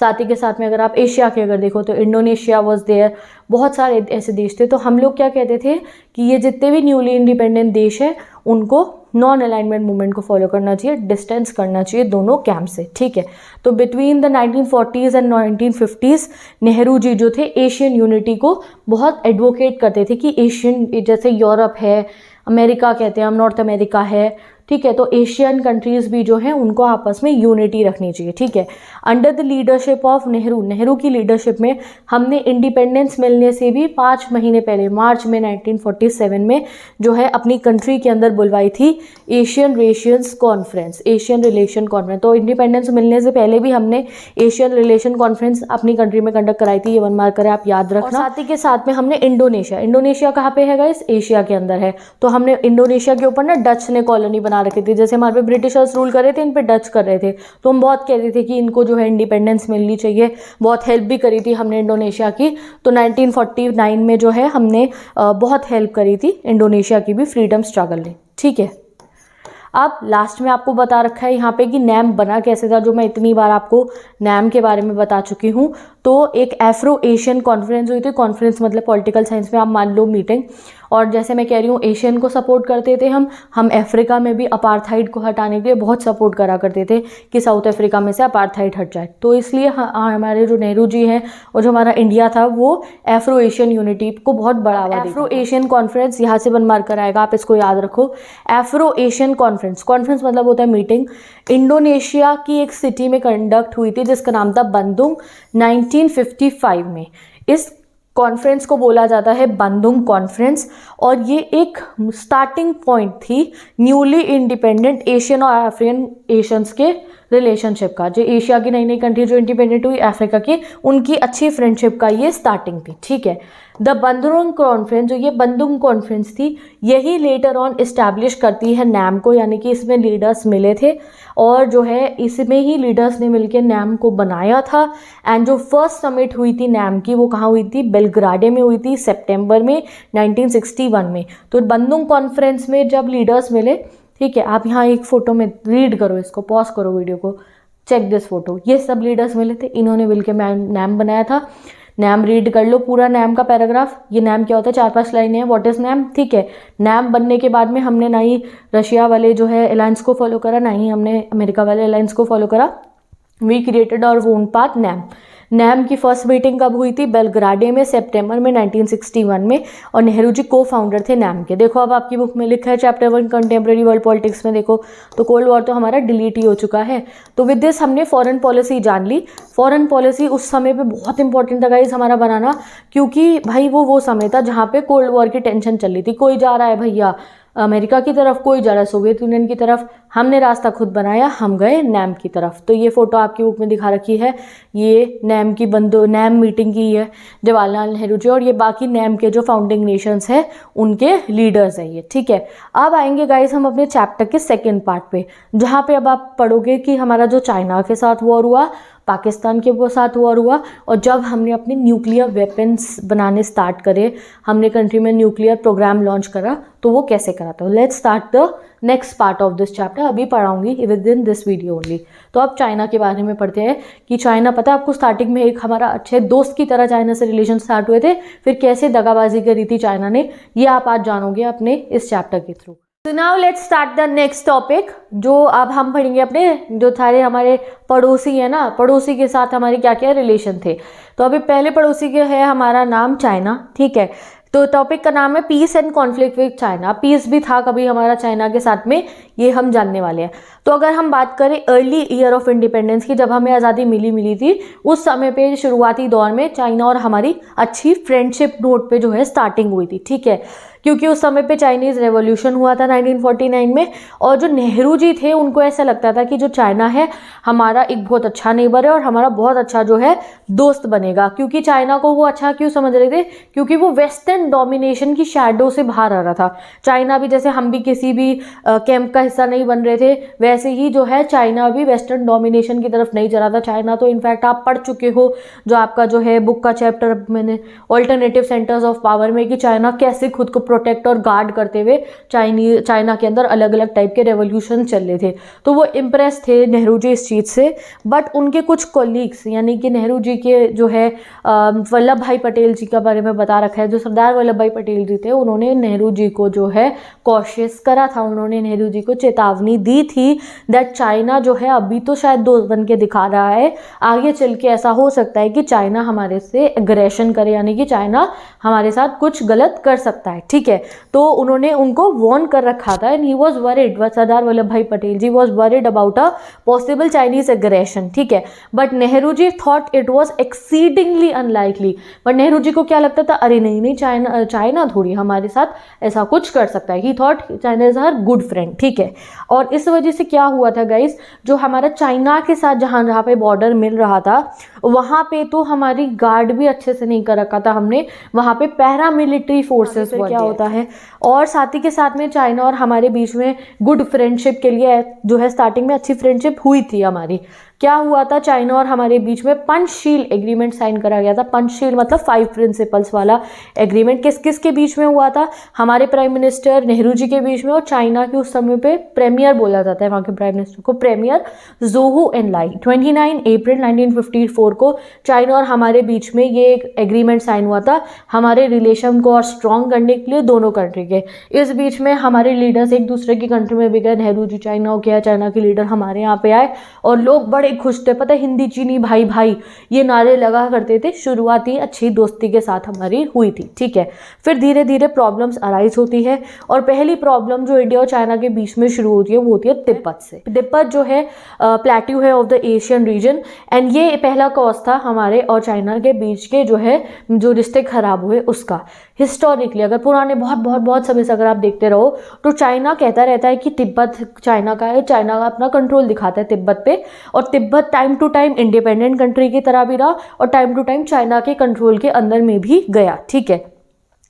साथ ही के साथ में अगर आप एशिया के अगर देखो तो इंडोनेशिया वाज देयर, बहुत सारे ऐसे देश थे। तो हम लोग क्या कहते थे कि ये जितने भी न्यूली इंडिपेंडेंट देश हैं उनको नॉन अलाइनमेंट मूवमेंट को फॉलो करना चाहिए, डिस्टेंस करना चाहिए दोनों कैंप से, ठीक है। तो between the 1940s and 1950s Nehru ji जो थे एशियन यूनिटी को बहुत एडवोकेट करते थे कि एशियन, जैसे यूरोप है, अमेरिका कहते हैं हम, नॉर्थ अमेरिका है, ठीक है। तो एशियन कंट्रीज़ भी जो हैं उनको आपस में यूनिटी रखनी चाहिए, ठीक है। Under the leadership of Nehru की लीडरशिप में हमने इंडिपेंडेंस मिलने से भी 5 महीने पहले मार्च में 1947 में जो है अपनी कंट्री के अंदर बुलवाई थी एशियन रिलेशन कॉन्फ्रेंस। तो इंडिपेंडेंस मिलने से पहले भी हमने एशियन रिलेशन कॉन्फ्रेंस अपनी कंट्री में कंडक्ट कराई थी, ये 1 मार्क करें आप याद रखना। साथ ही के साथ में हमने इंडोनेशिया कहाँ पे है गाइस, एशिया के अंदर है। तो हमने इंडोनेशिया के ऊपर ना डच ने कॉलोनी बना रखी थी, जैसे हमारे पे ब्रिटिशर्स रूल कर रहे थे, इन पे डच कर रहे थे। तो हम बहुत कह रहे थे कि इनको जो है इंडिपेंडेंस मिलनी चाहिए, बहुत हेल्प भी करी थी हमने इंडोनेशिया की। तो 1949 में जो है हमने बहुत हेल्प करी थी इंडोनेशिया की भी फ्रीडम स्ट्रगल में, ठीक है। अब लास्ट में आपको बता रखा है यहाँ पे कि नैम बना कैसे था, जो मैं इतनी बार आपको नैम के बारे में बता चुकी हूँ। तो एक एफ्रो एशियन कॉन्फ्रेंस हुई थी, कॉन्फ्रेंस मतलब पॉलिटिकल साइंस में आप मान लो मीटिंग। और जैसे मैं कह रही हूँ एशियन को सपोर्ट करते थे हम अफ्रीका में भी अपार्थाइड को हटाने के लिए बहुत सपोर्ट करा करते थे कि साउथ अफ्रीका में से अपार्थाइड हट जाए। तो इसलिए हमारे जो नेहरू जी हैं और जो हमारा इंडिया था वो एफ्रो एशियन यूनिटी को बहुत बढ़ावा देगा। एफ्रो एशियन कॉन्फ्रेंस यहाँ से 1 मार्क कराएगा, आप इसको याद रखो। एफ्रो एशियन कॉन्फ्रेंस मतलब होता है मीटिंग, इंडोनेशिया की एक सिटी में कंडक्ट हुई थी जिसका नाम था बंदुंग 1955 में। इस कॉन्फ्रेंस को बोला जाता है बंदुंग कॉन्फ्रेंस और ये एक स्टार्टिंग पॉइंट थी न्यूली इंडिपेंडेंट एशियन और अफ्रीकन एशियंस के रिलेशनशिप का। जो एशिया की नई नई कंट्री जो इंडिपेंडेंट हुई अफ्रीका की, उनकी अच्छी फ्रेंडशिप का ये स्टार्टिंग थी, ठीक है। द बंदुंग कॉन्फ्रेंस, जो ये बंदुंग कॉन्फ्रेंस थी, यही लेटर ऑन इस्टेब्लिश करती है नैम को, यानी कि इसमें लीडर्स मिले थे और जो है इसमें ही लीडर्स ने मिलकर नैम को बनाया था। एंड जो फर्स्ट समिट हुई थी नैम की वो कहाँ हुई थी, बेलग्राडे में हुई थी सितंबर में 1961 में। तो बंदुंग कॉन्फ्रेंस में जब लीडर्स मिले, ठीक है, आप यहाँ एक फ़ोटो में रीड करो, इसको पॉज करो वीडियो को, चेक दिस फोटो। ये सब लीडर्स मिले थे, इन्होंने मिलकर नैम बनाया था। नैम रीड कर लो पूरा नैम का पैराग्राफ। ये नैम क्या होता है, 4-5 लाइनें हैं, व्हाट इज नैम, ठीक है। नैम बनने के बाद में हमने ना ही रशिया वाले जो है अलायंस को फॉलो करा, ना ही हमने अमेरिका वाले अलायंस को फॉलो करा। We created our own path NAM. NAM की फर्स्ट मीटिंग कब हुई थी, बेलग्राडे में सितंबर में 1961 में, और नेहरू जी को फाउंडर थे नैम के। देखो अब आपकी बुक में लिखा है चैप्टर 1 कंटेम्प्रेरी वर्ल्ड पॉलिटिक्स में, देखो तो कोल्ड वॉर तो हमारा डिलीट ही हो चुका है। तो विद दिस हमने फॉरेन पॉलिसी जान ली। फॉरेन पॉलिसी उस समय पे बहुत इंपॉर्टेंट था गाइस हमारा बनाना, क्योंकि भाई वो समय था जहाँ पे कोल्ड वॉर की टेंशन चल रही थी। कोई जा रहा है भैया अमेरिका की तरफ, कोई जा रहा है सोवियत यूनियन की तरफ। हमने रास्ता खुद बनाया, हम गए नैम की तरफ। तो ये फोटो आपकी बुक में दिखा रखी है, ये नैम मीटिंग की है जवाहरलाल नेहरू जी, और ये बाकी नैम के जो फाउंडिंग नेशंस हैं उनके लीडर्स हैं ये, ठीक है। अब आएंगे गाइस हम अपने चैप्टर के सेकेंड पार्ट पे, जहाँ पे अब आप पढ़ोगे कि हमारा जो चाइना के साथ वॉर हुआ, पाकिस्तान के साथ वॉर हुआ, और जब हमने अपने न्यूक्लियर वेपन्स बनाने स्टार्ट करे, हमने कंट्री में न्यूक्लियर प्रोग्राम लॉन्च करा, तो वो कैसे करा था। Let's start the next part of this chapter. अभी पढ़ाऊंगी within this video only. तो अब चाइना के बारे में पढ़ते हैं कि चाइना, पता है आपको, स्टार्टिंग में एक हमारा अच्छे दोस्त की तरह चाइना से रिलेशन स्टार्ट हुए थे, फिर कैसे दगाबाजी करी थी चाइना ने, ये आप आज जानोगे अपने इस चैप्टर के थ्रू। तो now let's start the next topic, जो अब हम पढ़ेंगे अपने जो सारे हमारे पड़ोसी है ना, पड़ोसी के साथ हमारे क्या क्या रिलेशन थे। तो अभी पहले पड़ोसी के है हमारा नाम चाइना, ठीक है। तो टॉपिक का नाम है peace and conflict with China. Peace भी था कभी हमारा चाइना के साथ में, ये हम जानने वाले हैं। तो अगर हम बात करें अर्ली ईयर ऑफ इंडिपेंडेंस की, जब हमें आज़ादी मिली थी, उस समय पे शुरुआती दौर में चाइना और हमारी अच्छी फ्रेंडशिप नोट पे जो है स्टार्टिंग हुई थी, ठीक है। क्योंकि उस समय पे चाइनीज़ रेवोल्यूशन हुआ था 1949 में, और जो नेहरू जी थे उनको ऐसा लगता था कि जो चाइना है हमारा एक बहुत अच्छा नेबर है और हमारा बहुत अच्छा जो है दोस्त बनेगा। क्योंकि चाइना को वो अच्छा क्यों समझ रहे थे, क्योंकि वो वेस्टर्न डोमिनेशन की शैडो से बाहर आ रहा था। चाइना भी, जैसे हम भी किसी भी कैंप का हिस्सा नहीं बन रहे थे, वैसे ही जो है चाइना भी वेस्टर्न डोमिनेशन की तरफ नहीं चला था। चाइना तो इनफैक्ट आप पढ़ चुके हो, जो आपका जो है बुक का चैप्टर मैंने ऑल्टरनेटिव सेंटर्स ऑफ पावर में, कि चाइना कैसे खुद को प्रोटेक्ट और गार्ड करते हुए चाइना के अंदर अलग अलग टाइप के रेवोल्यूशन चल रहे थे। तो वो इम्प्रेस थे नेहरू जी इस चीज़ से। बट उनके कुछ कोलीग्स, यानी कि नेहरू जी के जो है वल्लभ भाई पटेल जी का बारे में बता रखा है, जो सरदार वल्लभ भाई पटेल जी थे, उन्होंने नेहरू जी को जो है कॉशियस करा था, उन्होंने नेहरू जी को चेतावनी दी थी दैट चाइना जो है अभी तो शायद दोस्त बन के दिखा रहा है, आगे चल के ऐसा हो सकता है कि चाइना हमारे से एग्रेशन करे, यानी कि चाइना हमारे साथ कुछ गलत कर सकता है, ठीक ठीक है। तो उन्होंने उनको वार्न कर रखा था and he was worried, Sardar Vallabh Bhai Patel ji was worried about a possible Chinese aggression, ठीक है। But Nehru ji thought it was exceedingly unlikely, but Nehru ji को क्या लगता था, अरे नहीं नहीं, चाइना थोड़ी हमारे साथ ऐसा कुछ कर सकता है। ही thought China is her good friend, ठीक है। और इस वजह से क्या हुआ था गाइस, जो हमारा चाइना के साथ जहाँ पे बॉर्डर मिल रहा था वहाँ पे तो हमारी गार्ड भी अच्छे से नहीं कर रखा था हमने, वहाँ पे पैरा मिलिट्री फोर्सेस क्या होता है। और साथ ही के साथ में चाइना और हमारे बीच में गुड फ्रेंडशिप के लिए जो है स्टार्टिंग में अच्छी फ्रेंडशिप हुई थी हमारी। क्या हुआ था, चाइना और हमारे बीच में पंचशील एग्रीमेंट साइन करा गया था। पंचशील मतलब 5 प्रिंसिपल्स वाला एग्रीमेंट। किस किस के बीच में हुआ था, हमारे प्राइम मिनिस्टर नेहरू जी के बीच में और चाइना के उस समय पे प्रीमियर बोला जाता है वहाँ के प्राइम मिनिस्टर को, प्रीमियर ज़ोहू एनलाई। 29 अप्रैल 1954 को चाइना और हमारे बीच में ये एक एग्रीमेंट साइन हुआ था हमारे रिलेशन को और स्ट्रॉन्ग करने के लिए दोनों कंट्री के। इस बीच में हमारे लीडर्स एक दूसरे की कंट्री में भी गए, नेहरू जी चाइना हो गया, चाइना के लीडर हमारे यहाँ पे आए और लोग बड़े खुश थे। पता है, हिंदी चीनी भाई भाई ये नारे लगा करते थे। शुरुआती अच्छी दोस्ती के साथ हमारी हुई थी, ठीक है। फिर धीरे धीरे प्रॉब्लम्स अराइज होती है और पहली प्रॉब्लम जो इंडिया और चाइना के बीच में शुरू होती है वो होती है तिब्बत से। तिब्बत जो है प्लेट्यू है of the Asian region and ये पहला कॉज था हमारे और चाइना के बीच के जो रिश्ते खराब हुए उसका। हिस्टोरिकली अगर पुराने बहुत समय से अगर आप देखते रहो तो चाइना कहता रहता है कि तिब्बत चाइना का है, चाइना का अपना कंट्रोल दिखाता है तिब्बत पे, और Tibet time to time independent country की तरह भी रहा और टाइम टू टाइम चाइना के कंट्रोल के अंदर में भी गया, ठीक है।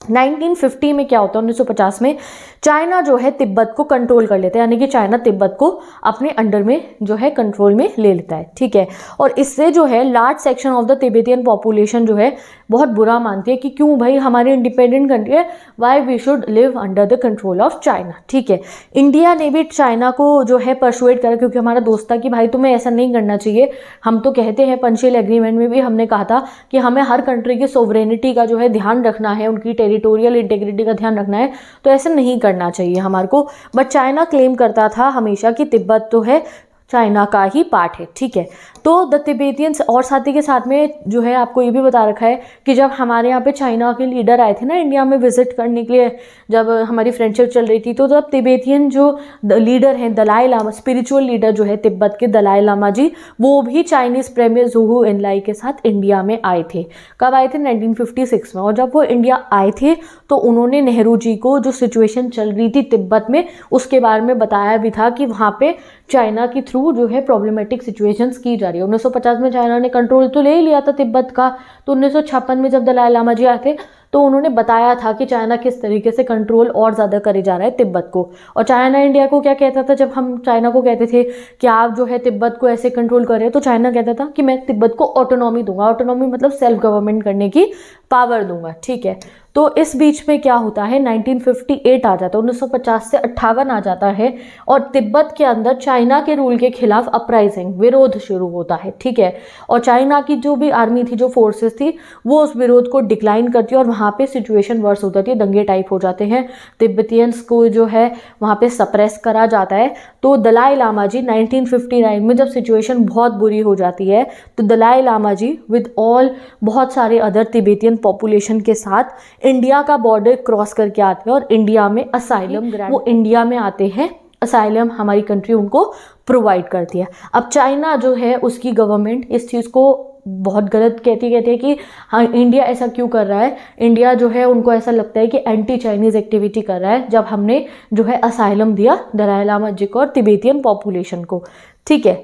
1950 में क्या होता है, 1950 में चाइना जो है तिब्बत को कंट्रोल कर लेता है, यानी कि चाइना तिब्बत को अपने अंडर में जो है कंट्रोल में ले लेता है, ठीक है। और इससे जो है large section of the Tibetan population जो है बहुत बुरा मानती है कि क्यों भाई हमारी इंडिपेंडेंट कंट्री है, why we should live under the control of China, ठीक है। इंडिया ने भी चाइना को जो है परसुएट करा, क्योंकि हमारा दोस्त था कि भाई तुम्हें ऐसा नहीं करना चाहिए। हम तो कहते हैं पंचशील एग्रीमेंट में भी हमने कहा था कि हमें हर कंट्री की सोवरेनिटी का जो है ध्यान रखना है, उनकी टेरिटोरियल इंटीग्रिटी का ध्यान रखना है, तो ऐसा नहीं करना चाहिए हमारे को। बट चाइना क्लेम करता था हमेशा कि तिब्बत तो है चाइना का ही पार्ट है, ठीक है। तो द तिब्बतियंस, और साथ ही के साथ में जो है आपको ये भी बता रखा है कि जब हमारे यहाँ पे चाइना के लीडर आए थे ना इंडिया में विजिट करने के लिए, जब हमारी फ्रेंडशिप चल रही थी, तो तब तिब्बतियन जो लीडर हैं दलाई लामा, स्पिरिचुअल लीडर जो है तिब्बत के दलाई लामा जी, वो भी चाइनीज प्रीमियर ज़ोहू एनलाई के साथ इंडिया में आए थे। कब आए थे, 1956 में। और जब वो इंडिया आए थे तो उन्होंने नेहरू जी को जो सिचुएशन चल रही थी तिब्बत में उसके बारे में बताया भी था कि वहाँ पे चाइना के थ्रू जो है प्रॉब्लमेटिक सिचुएशंस की जा रही है। 1950 में चाइना ने कंट्रोल तो ले ही लिया था तिब्बत का, तो 1956 में जब दलाई लामा जी आए थे तो उन्होंने बताया था कि चाइना किस तरीके से कंट्रोल और ज़्यादा करे जा रहा है तिब्बत को। और चाइना इंडिया को क्या कहता था, जब हम चाइना को कहते थे कि आप जो है तिब्बत को ऐसे कंट्रोल करें, तो चाइना कहता था कि मैं तिब्बत को ऑटोनॉमी दूंगा। ऑटोनॉमी मतलब सेल्फ गवर्नमेंट करने की पावर दूंगा, ठीक है। तो इस बीच में क्या होता है, 1958 आ जाता है, 1950 से 58 आ जाता है और तिब्बत के अंदर चाइना के रूल के खिलाफ अपराइजिंग, विरोध शुरू होता है, ठीक है। और चाइना की जो भी आर्मी थी, जो फोर्सेस थी, वो उस विरोध को डिक्लाइन करती है और वहाँ पे सिचुएशन वर्स हो जाती है, दंगे टाइप हो जाते हैं, तिब्बतियंस को जो है वहाँ पे सप्रेस करा जाता है। तो दलाई लामा जी 1959 में जब सिचुएशन बहुत बुरी हो जाती है तो दलाई लामा जी विद ऑल बहुत सारे अदर तिब्बतियन पॉपुलेशन के साथ इंडिया का बॉर्डर क्रॉस करके आते हैं और इंडिया में असाइलम ग्रांट, वो इंडिया में आते हैं, असाइलम हमारी कंट्री उनको प्रोवाइड करती है। अब चाइना जो है उसकी गवर्नमेंट इस चीज़ को बहुत गलत कहती है कि हाँ इंडिया ऐसा क्यों कर रहा है, इंडिया जो है उनको ऐसा लगता है कि एंटी चाइनीज़ एक्टिविटी कर रहा है जब हमने जो है असाइलम दिया दलाई लामा जी को और तिब्बतियन पॉपुलेशन को, ठीक है।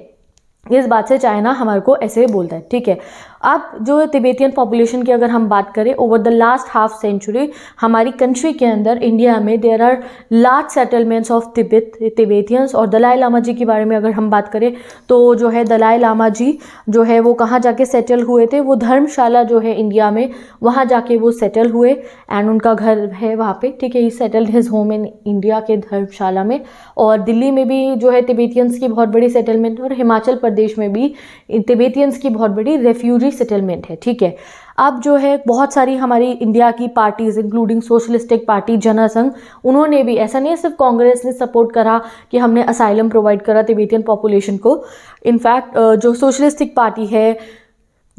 इस बात से चाइना हमारे को ऐसे बोलता है, ठीक है। अब जो तिब्बतियन पॉपुलेशन की अगर हम बात करें, over the last half century हमारी कंट्री के अंदर इंडिया में there are large settlements of Tibetans. और दलाई लामा जी के बारे में अगर हम बात करें तो जो है दलाई लामा जी जो है वो कहाँ जाके सेटल हुए थे, वो धर्मशाला जो है इंडिया में, वहाँ जाके वो सेटल हुए एंड उनका घर है वहाँ पे, ठीक है। ही settled his home in India के धर्मशाला में। और दिल्ली में भी जो है तिब्बतियंस की बहुत बड़ी सेटलमेंट, और हिमाचल प्रदेश में भी तिब्बतियंस की बहुत बड़ी रेफ्यूजी सेटलमेंट है, ठीक है। अब जो है बहुत सारी हमारी इंडिया की parties including socialistic party, Jansangh, उन्होंने भी, ऐसा नहीं सिर्फ कांग्रेस ने सपोर्ट करा कि हमने असाइलम प्रोवाइड करा तिब्बतियन पॉपुलेशन को। इनफैक्ट जो सोशलिस्टिक पार्टी है,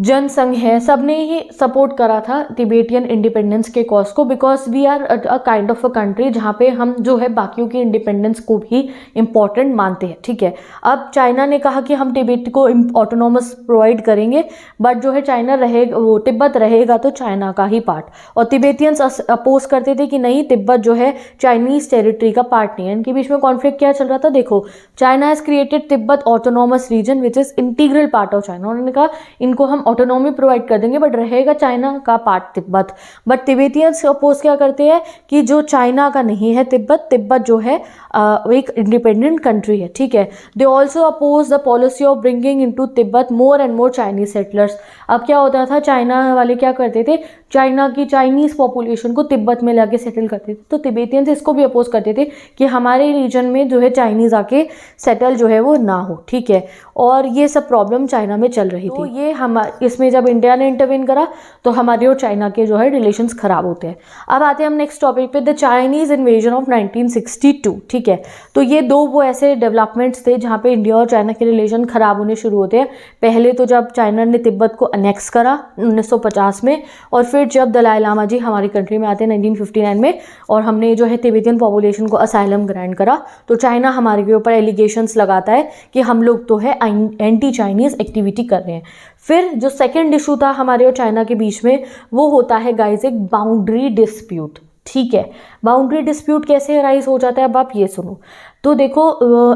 जनसंघ है, सब ने ही सपोर्ट करा था तिबेटियन इंडिपेंडेंस के कॉज को, because we are a kind of a country जहाँ पे हम जो है बाकियों की इंडिपेंडेंस को भी इम्पॉर्टेंट मानते हैं, ठीक है। अब चाइना ने कहा कि हम तिब्बत को ऑटोनॉमस प्रोवाइड करेंगे, बट जो है चाइना रहेगा, वो तिब्बत रहेगा तो चाइना का ही पार्ट, और तिबेटियंस अपोज करते थे कि नहीं, तिब्बत जो है चाइनीज टेरिटरी का पार्ट नहीं है। इनके बीच में कॉन्फ्लिक्ट क्या चल रहा था, देखो, China has created Tibet autonomous region which is integral part of China. उन्होंने कहा इनको हम ऑटोनॉमी प्रोवाइड कर देंगे, बट रहेगा चाइना का पार्ट तिब्बत। बट तिबेटियंस अपोज क्या करते हैं कि जो चाइना का नहीं है तिब्बत, तिब्बत जो है एक इंडिपेंडेंट कंट्री है, ठीक है। They also oppose the policy of bringing into Tibet more and more Chinese settlers. अब क्या होता था, चाइना वाले क्या करते थे, चाइना की चाइनीज पॉपुलेशन को तिब्बत में लाके सेटल करते थे, तो तिबेटियंस इसको भी अपोज करते थे कि हमारे रीजन में जो है चाइनीज आके सेटल जो है वो ना हो, ठीक है। और ये सब प्रॉब्लम चाइना में चल रही थी। ये हम इसमें जब इंडिया ने इंटरवेन करा तो हमारे और चाइना के जो है रिलेशंस खराब होते हैं। अब आते हैं हम नेक्स्ट टॉपिक पे, द चाइनीज इन्वेजन ऑफ 1962, ठीक है। तो ये दो वो ऐसे डेवलपमेंट्स थे जहाँ पे इंडिया और चाइना के रिलेशन खराब होने शुरू होते हैं। पहले तो जब चाइना ने तिब्बत को अनेक्स करा 1950 में, और फिर जब दलाई लामा जी हमारी कंट्री में आते हैं 1959 में, और हमने जो है तिब्बतियन पॉपुलेशन को असाइलम ग्रांट करा, तो चाइना हमारे के ऊपर एलिगेशंस लगाता है कि हम लोग तो है एंटी चाइनीज एक्टिविटी कर रहे हैं। फिर जो सेकेंड इशू था हमारे और चाइना के बीच में, वो होता है गाइज एक बाउंड्री डिस्प्यूट, ठीक है। बाउंड्री डिस्प्यूट कैसे अराइज हो जाता है, अब आप ये सुनो। तो देखो,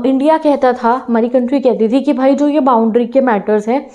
इंडिया कहता था, हमारी कंट्री कहती थी कि भाई जो ये बाउंड्री के मैटर्स हैं,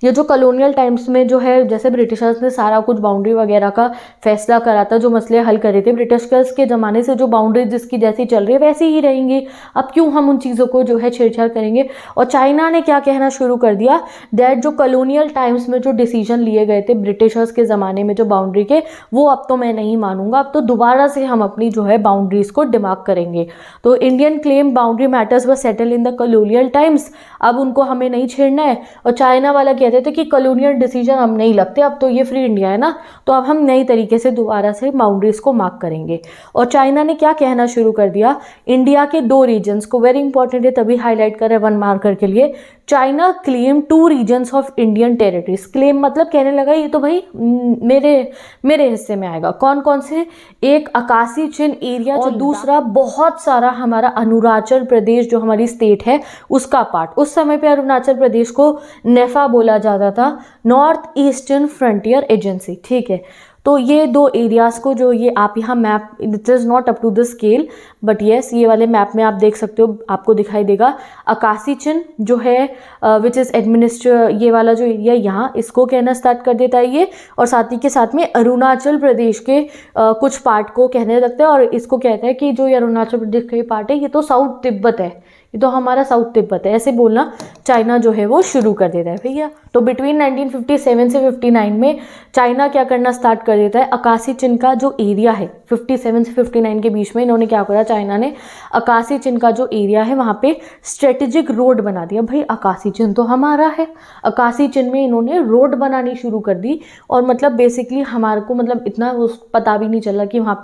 ये जो कॉलोनियल टाइम्स में जो है, जैसे ब्रिटिशर्स ने सारा कुछ बाउंड्री वगैरह का फैसला करा था, जो मसले हल करे थे, ब्रिटिशर्स के ज़माने से जो बाउंड्री जिसकी जैसी चल रही है वैसी ही रहेंगी। अब क्यों हम उन चीज़ों को जो है छेड़छाड़ करेंगे। और चाइना ने क्या कहना शुरू कर दिया, दैट जो कॉलोनियल टाइम्स में जो डिसीजन लिए गए थे ब्रिटिशर्स के ज़माने में जो बाउंड्री के, वो अब तो मैं नहीं मानूंगा, अब तो दोबारा से हम अपनी जो है बाउंड्रीज़ को डिमार्क करेंगे। तो Indian claim boundary matters were settle in the colonial times, अब उनको हमें नहीं छेड़ना है। और चाइना वाला कहते थे कि कॉलोनियल डिसीजन हम नहीं लगते, अब तो ये फ्री इंडिया है ना, तो अब हम नई तरीके से दोबारा से बाउंड्रीज को मार्क करेंगे। और चाइना ने क्या कहना शुरू कर दिया, इंडिया के दो रीजन्स को, वेरी इंपॉर्टेंट है तभी हाईलाइट कर रहे हैं वन मार्कर के लिए, China claim 2 regions of Indian territories. Claim मतलब कहने लगा ये तो भाई मेरे हिस्से में आएगा। कौन कौन से, एक आकाशी चिन्ह एरिया, और दूसरा बहुत सारा हमारा अरुणाचल प्रदेश जो हमारी स्टेट है उसका पार्ट। उस समय पे अरुणाचल प्रदेश को नेफा बोला जाता था, नॉर्थ ईस्टर्न फ्रंटियर एजेंसी, ठीक है। तो ये दो एरियाज़ को जो ये आप यहाँ map, it is not up to the scale but yes, ये वाले मैप में आप देख सकते हो, आपको दिखाई देगा आकाशी चिन्ह जो है विच इज़ एडमिनिस्ट्र, ये वाला जो एरिया यहाँ, इसको कहना स्टार्ट कर देता है ये, और साथ ही के साथ में अरुणाचल प्रदेश के कुछ पार्ट को कहने लगता है, और इसको कहता है कि जो ये अरुणाचल प्रदेश का पार्ट है ये तो साउथ तिब्बत है, ये तो हमारा साउथ तिब्बत है, ऐसे बोलना चाइना जो है वो शुरू कर देता है भैया। तो बिटवीन 1957 से 59 में चाइना क्या करना स्टार्ट कर देता है, आकाशी चिन्ह का जो एरिया है 57 से 59 के बीच में इन्होंने क्या करा, चाइना ने आकाशी चिन्ह का जो एरिया है वहाँ पे स्ट्रेटेजिक रोड बना दिया। भाई आकाशी चिन्ह तो हमारा है, आकाशी चिन्ह में इन्होंने रोड बनानी शुरू कर दी, और मतलब बेसिकली हमारे को मतलब इतना पता भी नहीं चला कि वहाँ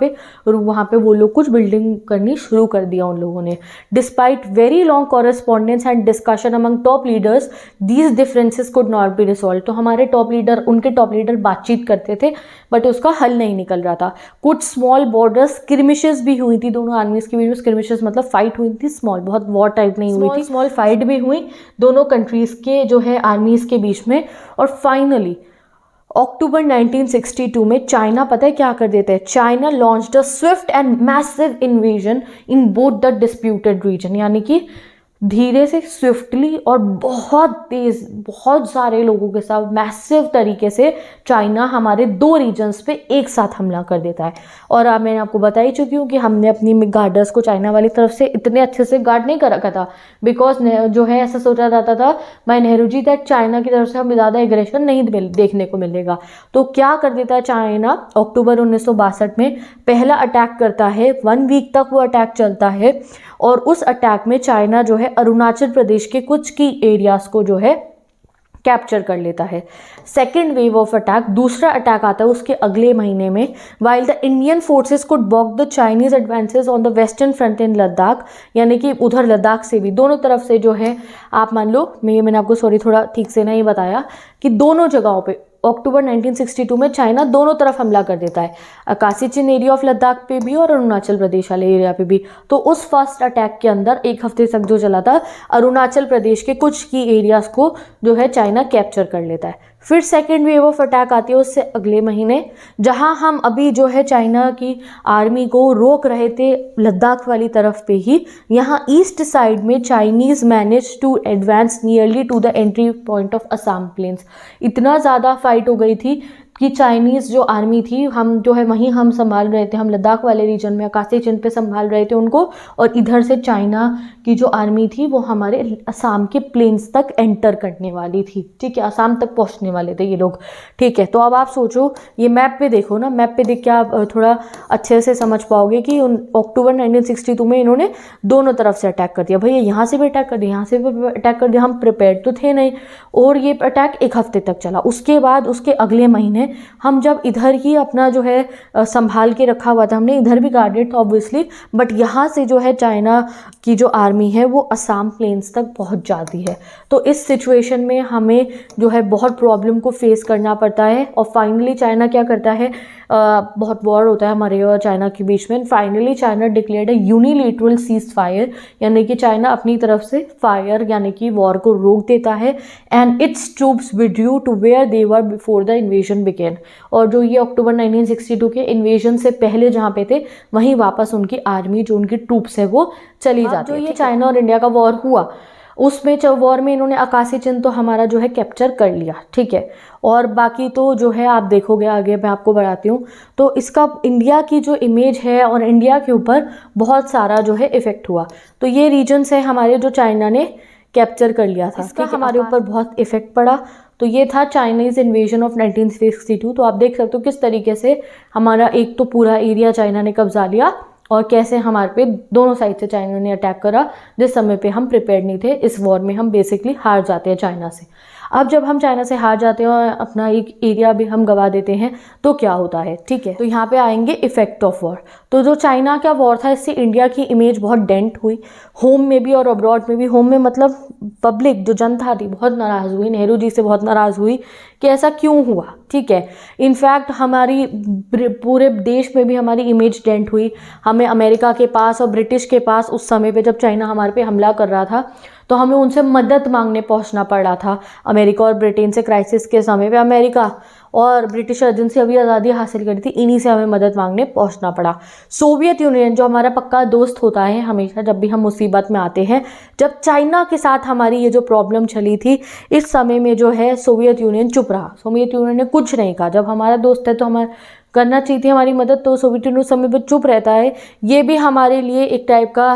पे वो लोग कुछ बिल्डिंग करनी शुरू कर दिया उन लोगों ने। Despite very long correspondence and discussion among top leaders, these differences could not be resolved। तो हमारे टॉप लीडर, उनके टॉप लीडर बातचीत करते थे बट उसका हल नहीं निकल रहा था। कुछ स्मॉल बॉर्डर स्क्रिमिशेस भी हुई थी दोनों आर्मीज के बीच में, स्क्रिमिशेस मतलब फाइट हुई थी, स्मॉल, बहुत वॉर टाइप नहीं हुई थी, स्मॉल फाइट भी हुई दोनों कंट्रीज के जो है आर्मीज के बीच में। और फाइनली अक्टूबर 1962 में चाइना पता है क्या कर देता है, China launched a swift and massive invasion in both the disputed region, यानी कि धीरे से स्विफ्टली और बहुत तेज, बहुत सारे लोगों के साथ मैसिव तरीके से चाइना हमारे दो रीजन्स पे एक साथ हमला कर देता है। और अब मैंने आपको बता ही चुकी हूँ कि हमने अपनी गार्डर्स को चाइना वाली तरफ से इतने अच्छे से गार्ड नहीं कर रखा था, बिकॉज जो है ऐसा सोचा जाता था by Nehru ji that China की तरफ से हमें ज़्यादा एग्रेशन नहीं देखने को मिलेगा। तो क्या कर देता है चाइना, अक्टूबर 1962 में पहला अटैक करता है, 1 वीक तक वो अटैक चलता है, और उस अटैक में चाइना जो है अरुणाचल प्रदेश के कुछ की एरियाज को जो है कैप्चर कर लेता है। सेकेंड वेव ऑफ अटैक, दूसरा अटैक आता है उसके अगले महीने में, while the Indian forces could baulk the Chinese advances on the western front in Ladakh, यानी कि उधर लद्दाख से भी दोनों तरफ से जो है, आप मान लो मैंने आपको थोड़ा ठीक से नहीं बताया कि दोनों जगहों पे अक्टूबर 1962 में चाइना दोनों तरफ हमला कर देता है, आकाशी चिन एरिया ऑफ लद्दाख पे भी और अरुणाचल प्रदेश वाले एरिया पे भी। तो उस फर्स्ट अटैक के अंदर एक हफ्ते तक जो चला था, अरुणाचल प्रदेश के कुछ की एरियाज को जो है चाइना कैप्चर कर लेता है। फिर सेकेंड वेव ऑफ अटैक आती है उससे अगले महीने, जहां हम अभी जो है चाइना की आर्मी को रोक रहे थे लद्दाख वाली तरफ पे ही, यहाँ ईस्ट साइड में Chinese manage to advance nearly to the entry point of Assam plains. इतना ज़्यादा फाइट हो गई थी कि चाइनीज़ जो आर्मी थी, हम जो है वहीं हम संभाल रहे थे, हम लद्दाख वाले रीजन में आकाशी चिन पे संभाल रहे थे उनको, और इधर से चाइना की जो आर्मी थी वो हमारे असम के प्लेन्स तक एंटर करने वाली थी। ठीक है, असम तक पहुंचने वाले थे ये लोग। ठीक है, तो अब आप सोचो, ये मैप पे देखो ना, मैप पे देख के आप थोड़ा अच्छे से समझ पाओगे कि अक्टूबर 1962 में इन्होंने दोनों तरफ से अटैक कर दिया। भैया यहाँ से भी अटैक कर दिया, यहाँ से भी अटैक कर दिया, हम प्रिपेयर तो थे नहीं, और ये अटैक एक हफ्ते तक चला। उसके बाद उसके अगले महीने हम जब इधर ही अपना जो है संभाल के रखा हुआ था, हमने इधर भी गार्डेड था ऑब्वियसली, बट यहाँ से जो है चाइना की जो आर्मी है वो असम प्लेन्स तक पहुँच जाती है। तो इस सिचुएशन में हमें जो है बहुत प्रॉब्लम को फेस करना पड़ता है, और फाइनली चाइना क्या करता है, बहुत वॉर होता है हमारे और चाइना के बीच में। Finally China declared a unilateral cease fire, यानी कि चाइना अपनी तरफ से फायर यानी कि वॉर को रोक देता है, and its troops withdrew to where they were before the invasion began. और जो ये अक्टूबर 1962 के इन्वेजन से पहले जहाँ पे थे, वहीं वापस उनकी आर्मी जो उनकी ट्रूप्स है वो चली जाती है। जो ये चाइना और इंडिया का वॉर हुआ, उसमें वॉर में इन्होंने आकाशी चिन्ह तो हमारा जो है कैप्चर कर लिया। ठीक है, और बाकी तो जो है आप देखोगे आगे, मैं आपको बताती हूँ, तो इसका इंडिया की जो इमेज है और इंडिया के ऊपर बहुत सारा जो है इफेक्ट हुआ। तो ये रीजन्स है हमारे जो चाइना ने कैप्चर कर लिया था, इसका हमारे ऊपर बहुत इफेक्ट पड़ा। तो ये था चाइनीज़ इन्वेजन ऑफ 1962। तो आप देख सकते हो किस तरीके से हमारा एक तो पूरा एरिया चाइना ने कब्जा लिया, और कैसे हमारे पे दोनों साइड से चाइना ने अटैक करा, जिस समय पे हम प्रिपेयर नहीं थे। इस वॉर में हम बेसिकली हार जाते हैं चाइना से। अब जब हम चाइना से हार जाते हैं और अपना एक एरिया भी हम गंवा देते हैं, तो क्या होता है। ठीक है, तो यहाँ पे आएंगे इफेक्ट ऑफ वॉर। तो जो चाइना का वॉर था, इससे इंडिया की इमेज बहुत डेंट हुई, होम में भी और अब्रॉड में भी। होम में मतलब पब्लिक जो जनता थी बहुत नाराज़ हुई, नेहरू जी से बहुत नाराज़ हुई कि ऐसा क्यों हुआ। ठीक है, इनफैक्ट हमारी पूरे देश में भी हमारी इमेज डेंट हुई। हमें अमेरिका के पास और ब्रिटिश के पास उस समय पे जब चाइना हमारे पे हमला कर रहा था, तो हमें उनसे मदद मांगने पहुंचना पड़ रहा था। अमेरिका और ब्रिटेन से क्राइसिस के समय पे अमेरिका और ब्रिटिश एजेंसी अभी आज़ादी हासिल करी थी, इन्हीं से हमें मदद मांगने पहुंचना पड़ा। सोवियत यूनियन जो हमारा पक्का दोस्त होता है हमेशा जब भी हम मुसीबत में आते हैं, जब चाइना के साथ हमारी ये जो प्रॉब्लम चली थी, इस समय में जो है सोवियत यूनियन चुप रहा। सोवियत यूनियन ने कुछ नहीं कहा। जब हमारा दोस्त है तो हमारा करना चाहिए थी हमारी मदद, तो सोवियत यूनियन उस समय पर चुप रहता है। ये भी हमारे लिए एक टाइप का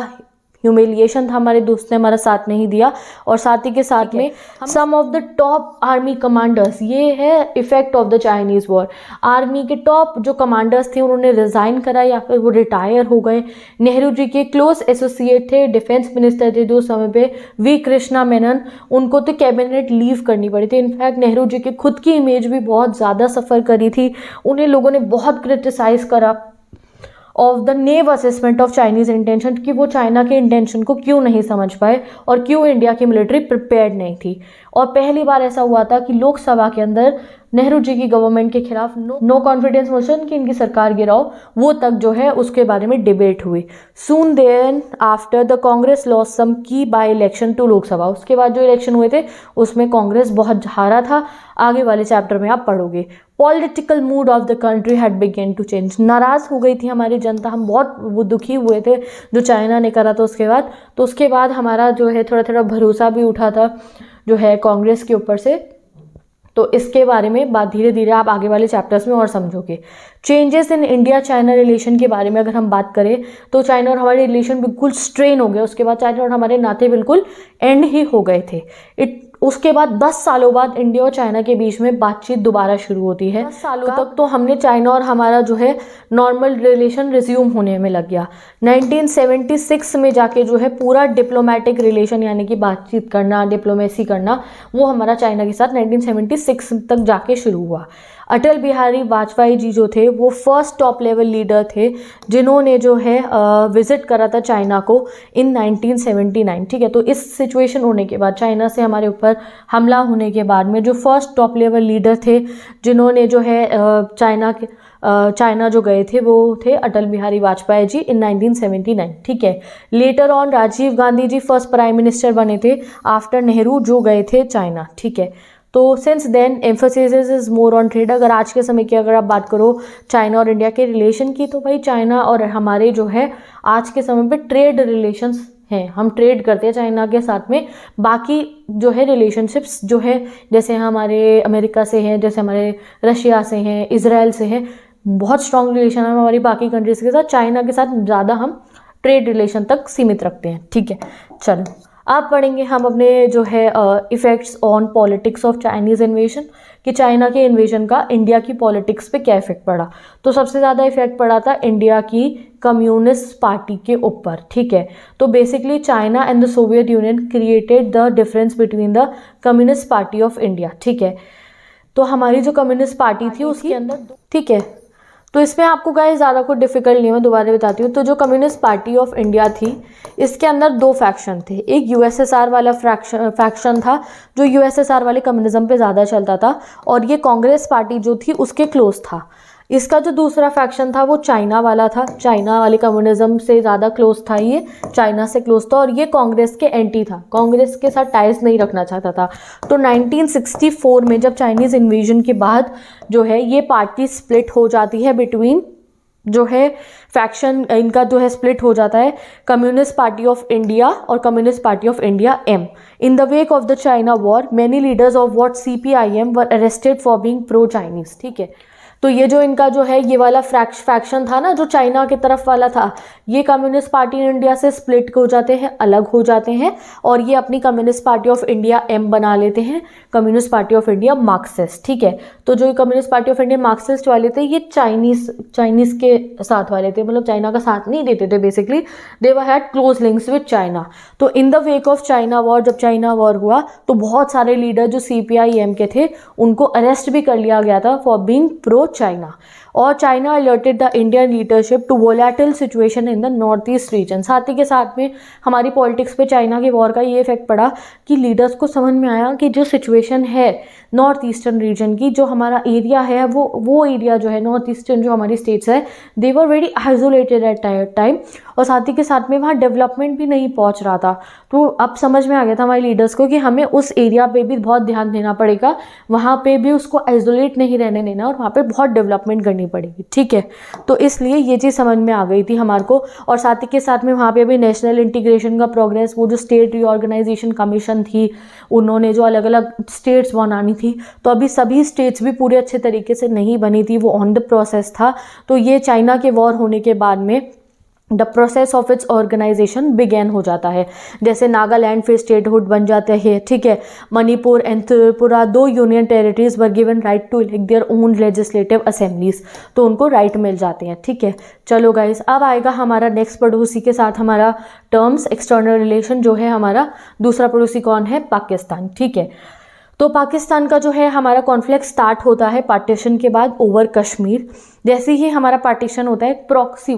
ह्यूमिलिएशन था, हमारे दोस्त ने हमारा साथ नहीं दिया। और साथ ही के साथ में some of the top army commanders, ये है effect of the Chinese war. Army के टॉप जो कमांडर्स थे उन्होंने रिज़ाइन करा या फिर वो रिटायर हो गए। नेहरू जी के क्लोज एसोसिएट थे, डिफेंस मिनिस्टर थे जो समय पे वी कृष्णा मेनन, उनको तो कैबिनेट लीव करनी पड़ी थी। इनफैक्ट नेहरू जी की खुद की इमेज भी बहुत ज़्यादा सफ़र करी थी। उन्हें लोगों ने बहुत क्रिटिसाइज़ करा of the naive assessment of Chinese intention, कि वो चाइना के इंटेंशन को क्यों नहीं समझ पाए और क्यों इंडिया की मिलिट्री प्रिपेयर्ड नहीं थी। और पहली बार ऐसा हुआ था कि लोकसभा के अंदर नेहरू जी की गवर्नमेंट के खिलाफ नो कॉन्फिडेंस मोशन कि इनकी सरकार गिराओ, वो तक जो है उसके बारे में डिबेट हुई। Soon then after the Congress lost some key by election to Lok Sabha, उसके बाद जो इलेक्शन हुए थे उसमें कांग्रेस बहुत हारा था। आगे वाले चैप्टर में आप पढ़ोगे। Political mood of the country had begun to change, नाराज़ हो गई थी हमारी जनता, हम बहुत दुखी हुए थे जो चाइना ने करा था उसके बाद। तो उसके बाद हमारा जो है थोड़ा थोड़ा भरोसा भी उठा था जो है कांग्रेस के ऊपर से। तो इसके बारे में बात धीरे धीरे आप आगे वाले चैप्टर्स में और समझोगे। Changes in India China relation के बारे में अगर हम बात करें तो चाइना और हमारे रिलेशन बिल्कुल स्ट्रेन हो गए। उसके बाद चाइना और हमारे नाते बिल्कुल एंड ही हो गए थे। उसके बाद 10 सालों बाद इंडिया और चाइना के बीच में बातचीत दोबारा शुरू होती है। 10 सालों तक तो हमने चाइना और हमारा जो है नॉर्मल रिलेशन रिज्यूम होने में लग गया। 1976 में जाके जो है पूरा डिप्लोमेटिक रिलेशन यानी कि बातचीत करना, डिप्लोमेसी करना, वो हमारा चाइना के साथ 1976 तक जाके शुरू हुआ। अटल बिहारी वाजपेयी जी जो थे वो फर्स्ट टॉप लेवल लीडर थे जिन्होंने जो है विजिट करा था चाइना को इन 1979। ठीक है, तो इस सिचुएशन होने के बाद, चाइना से हमारे ऊपर हमला होने के बाद में जो फर्स्ट टॉप लेवल लीडर थे जिन्होंने जो है चाइना जो गए थे वो थे अटल बिहारी वाजपेयी जी इन 1979। ठीक है, later on Rajiv Gandhi ji first prime minister बने थे आफ्टर नेहरू जो गए थे चाइना। ठीक है, तो since then emphasis is more on trade. अगर आज के समय की अगर आप बात करो चाइना और इंडिया के रिलेशन की, तो भाई चाइना और हमारे जो है आज के समय पे ट्रेड रिलेशंस हैं, हम ट्रेड करते हैं चाइना के साथ में। बाकी जो है रिलेशनशिप्स जो है जैसे हमारे अमेरिका से हैं, जैसे हमारे रशिया से हैं, इजराइल से हैं, बहुत स्ट्रॉन्ग रिलेशन है हमारी बाकी कंट्रीज के साथ। चाइना के साथ ज़्यादा हम ट्रेड रिलेशन तक सीमित रखते हैं। ठीक है, चलो आप पढ़ेंगे हम अपने जो है effects on politics of Chinese invasion, कि चाइना के इन्वेजन का इंडिया की पॉलिटिक्स पे क्या इफेक्ट पड़ा। तो सबसे ज़्यादा इफेक्ट पड़ा था इंडिया की कम्युनिस्ट पार्टी के ऊपर। ठीक है, तो basically China and the Soviet union created the difference between the communist Party of India. ठीक है, तो हमारी जो कम्युनिस्ट पार्टी थी उसके अंदर, ठीक है, तो इसमें आपको गाइस ज़्यादा कुछ डिफिकल्ट नहीं है, मैं दोबारा बताती हूँ। तो जो कम्युनिस्ट पार्टी ऑफ इंडिया थी इसके अंदर दो फैक्शन थे। एक यूएसएसआर वाला फैक्शन था जो यूएसएसआर वाले कम्युनिज्म पे ज़्यादा चलता था, और ये कांग्रेस पार्टी जो थी उसके क्लोज था। इसका जो दूसरा फैक्शन था वो चाइना वाला था, चाइना वाले कम्युनिज्म से ज़्यादा क्लोज था, ये चाइना से क्लोज था, और ये कांग्रेस के एंटी था, कांग्रेस के साथ टाइज नहीं रखना चाहता था। तो 1964 में जब चाइनीज़ इन्वेजन के बाद जो है ये पार्टी स्प्लिट हो जाती है बिटवीन, जो है फैक्शन इनका जो है स्प्लिट हो जाता है, कम्युनिस्ट पार्टी ऑफ इंडिया और Communist Party of India M. In the wake of the China war many leaders of what CPIM were arrested for being pro Chinese. ठीक है, तो ये जो इनका जो है ये वाला फैक्शन था ना जो चाइना की तरफ वाला था, ये कम्युनिस्ट पार्टी इंडिया से स्प्लिट हो जाते हैं, अलग हो जाते हैं, और ये अपनी Communist Party of India M बना लेते हैं, Communist Party of India Marxist. ठीक है, तो जो Communist Party of India Marxist वाले थे ये चाइनीज़ के साथ वाले थे, मतलब चाइना का साथ नहीं देते थे, basically they were had close links with China. तो in the wake of China war, जब चाइना वॉर हुआ तो बहुत सारे लीडर जो CPIM के थे उनको अरेस्ट भी कर लिया गया था फॉर बीइंग प्रो चाइना। और China alerted the Indian leadership to volatile situation in the north east region. साथ ही के साथ में हमारी पॉलिटिक्स पे चाइना के वॉर का ये इफेक्ट पड़ा कि लीडर्स को समझ में आया कि जो सिचुएशन है नॉर्थ ईस्टर्न रीजन की, जो हमारा एरिया है वो एरिया जो है नॉर्थ ईस्टर्न जो हमारी स्टेट्स है, they were very isolated at time, और साथ ही के साथ में वहाँ डेवलपमेंट भी नहीं पहुँच रहा था। तो अब समझ में आ गया था हमारे लीडर्स को कि हमें उस एरिया पे भी बहुत ध्यान देना पड़ेगा, वहाँ पे भी उसको आइसोलेट नहीं रहने देना, और वहाँ पे बहुत डेवलपमेंट करनी पड़ेगी। ठीक है, तो इसलिए ये चीज़ समझ में आ गई थी हमारे को। और साथ ही के साथ में वहाँ पे भी नेशनल इंटीग्रेशन का प्रोग्रेस, वो जो स्टेट रीऑर्गेनाइजेशन कमीशन थी उन्होंने जो अलग अलग स्टेट्स बनानी थी, तो अभी सभी स्टेट्स भी पूरे अच्छे तरीके से नहीं बनी थी, वो ऑन द प्रोसेस था। तो ये चाइना के वॉर होने के बाद में the process of its organisation began हो जाता है। जैसे नागालैंड फिर स्टेटहुड बन जाते हैं। ठीक है, Manipur and Tripura, 2 union territories were given right to elect their own legislative assemblies, तो उनको राइट मिल जाते हैं। ठीक है, चलो गाइस अब आएगा हमारा नेक्स्ट पड़ोसी के साथ हमारा टर्म्स एक्सटर्नल रिलेशन, जो है हमारा दूसरा पड़ोसी कौन है, पाकिस्तान। ठीक है, तो पाकिस्तान का जो है हमारा कॉन्फ्लिक्ट स्टार्ट होता है पार्टीशन के बाद ओवर कश्मीर। जैसे ही हमारा पार्टीशन होता है, प्रॉक्सी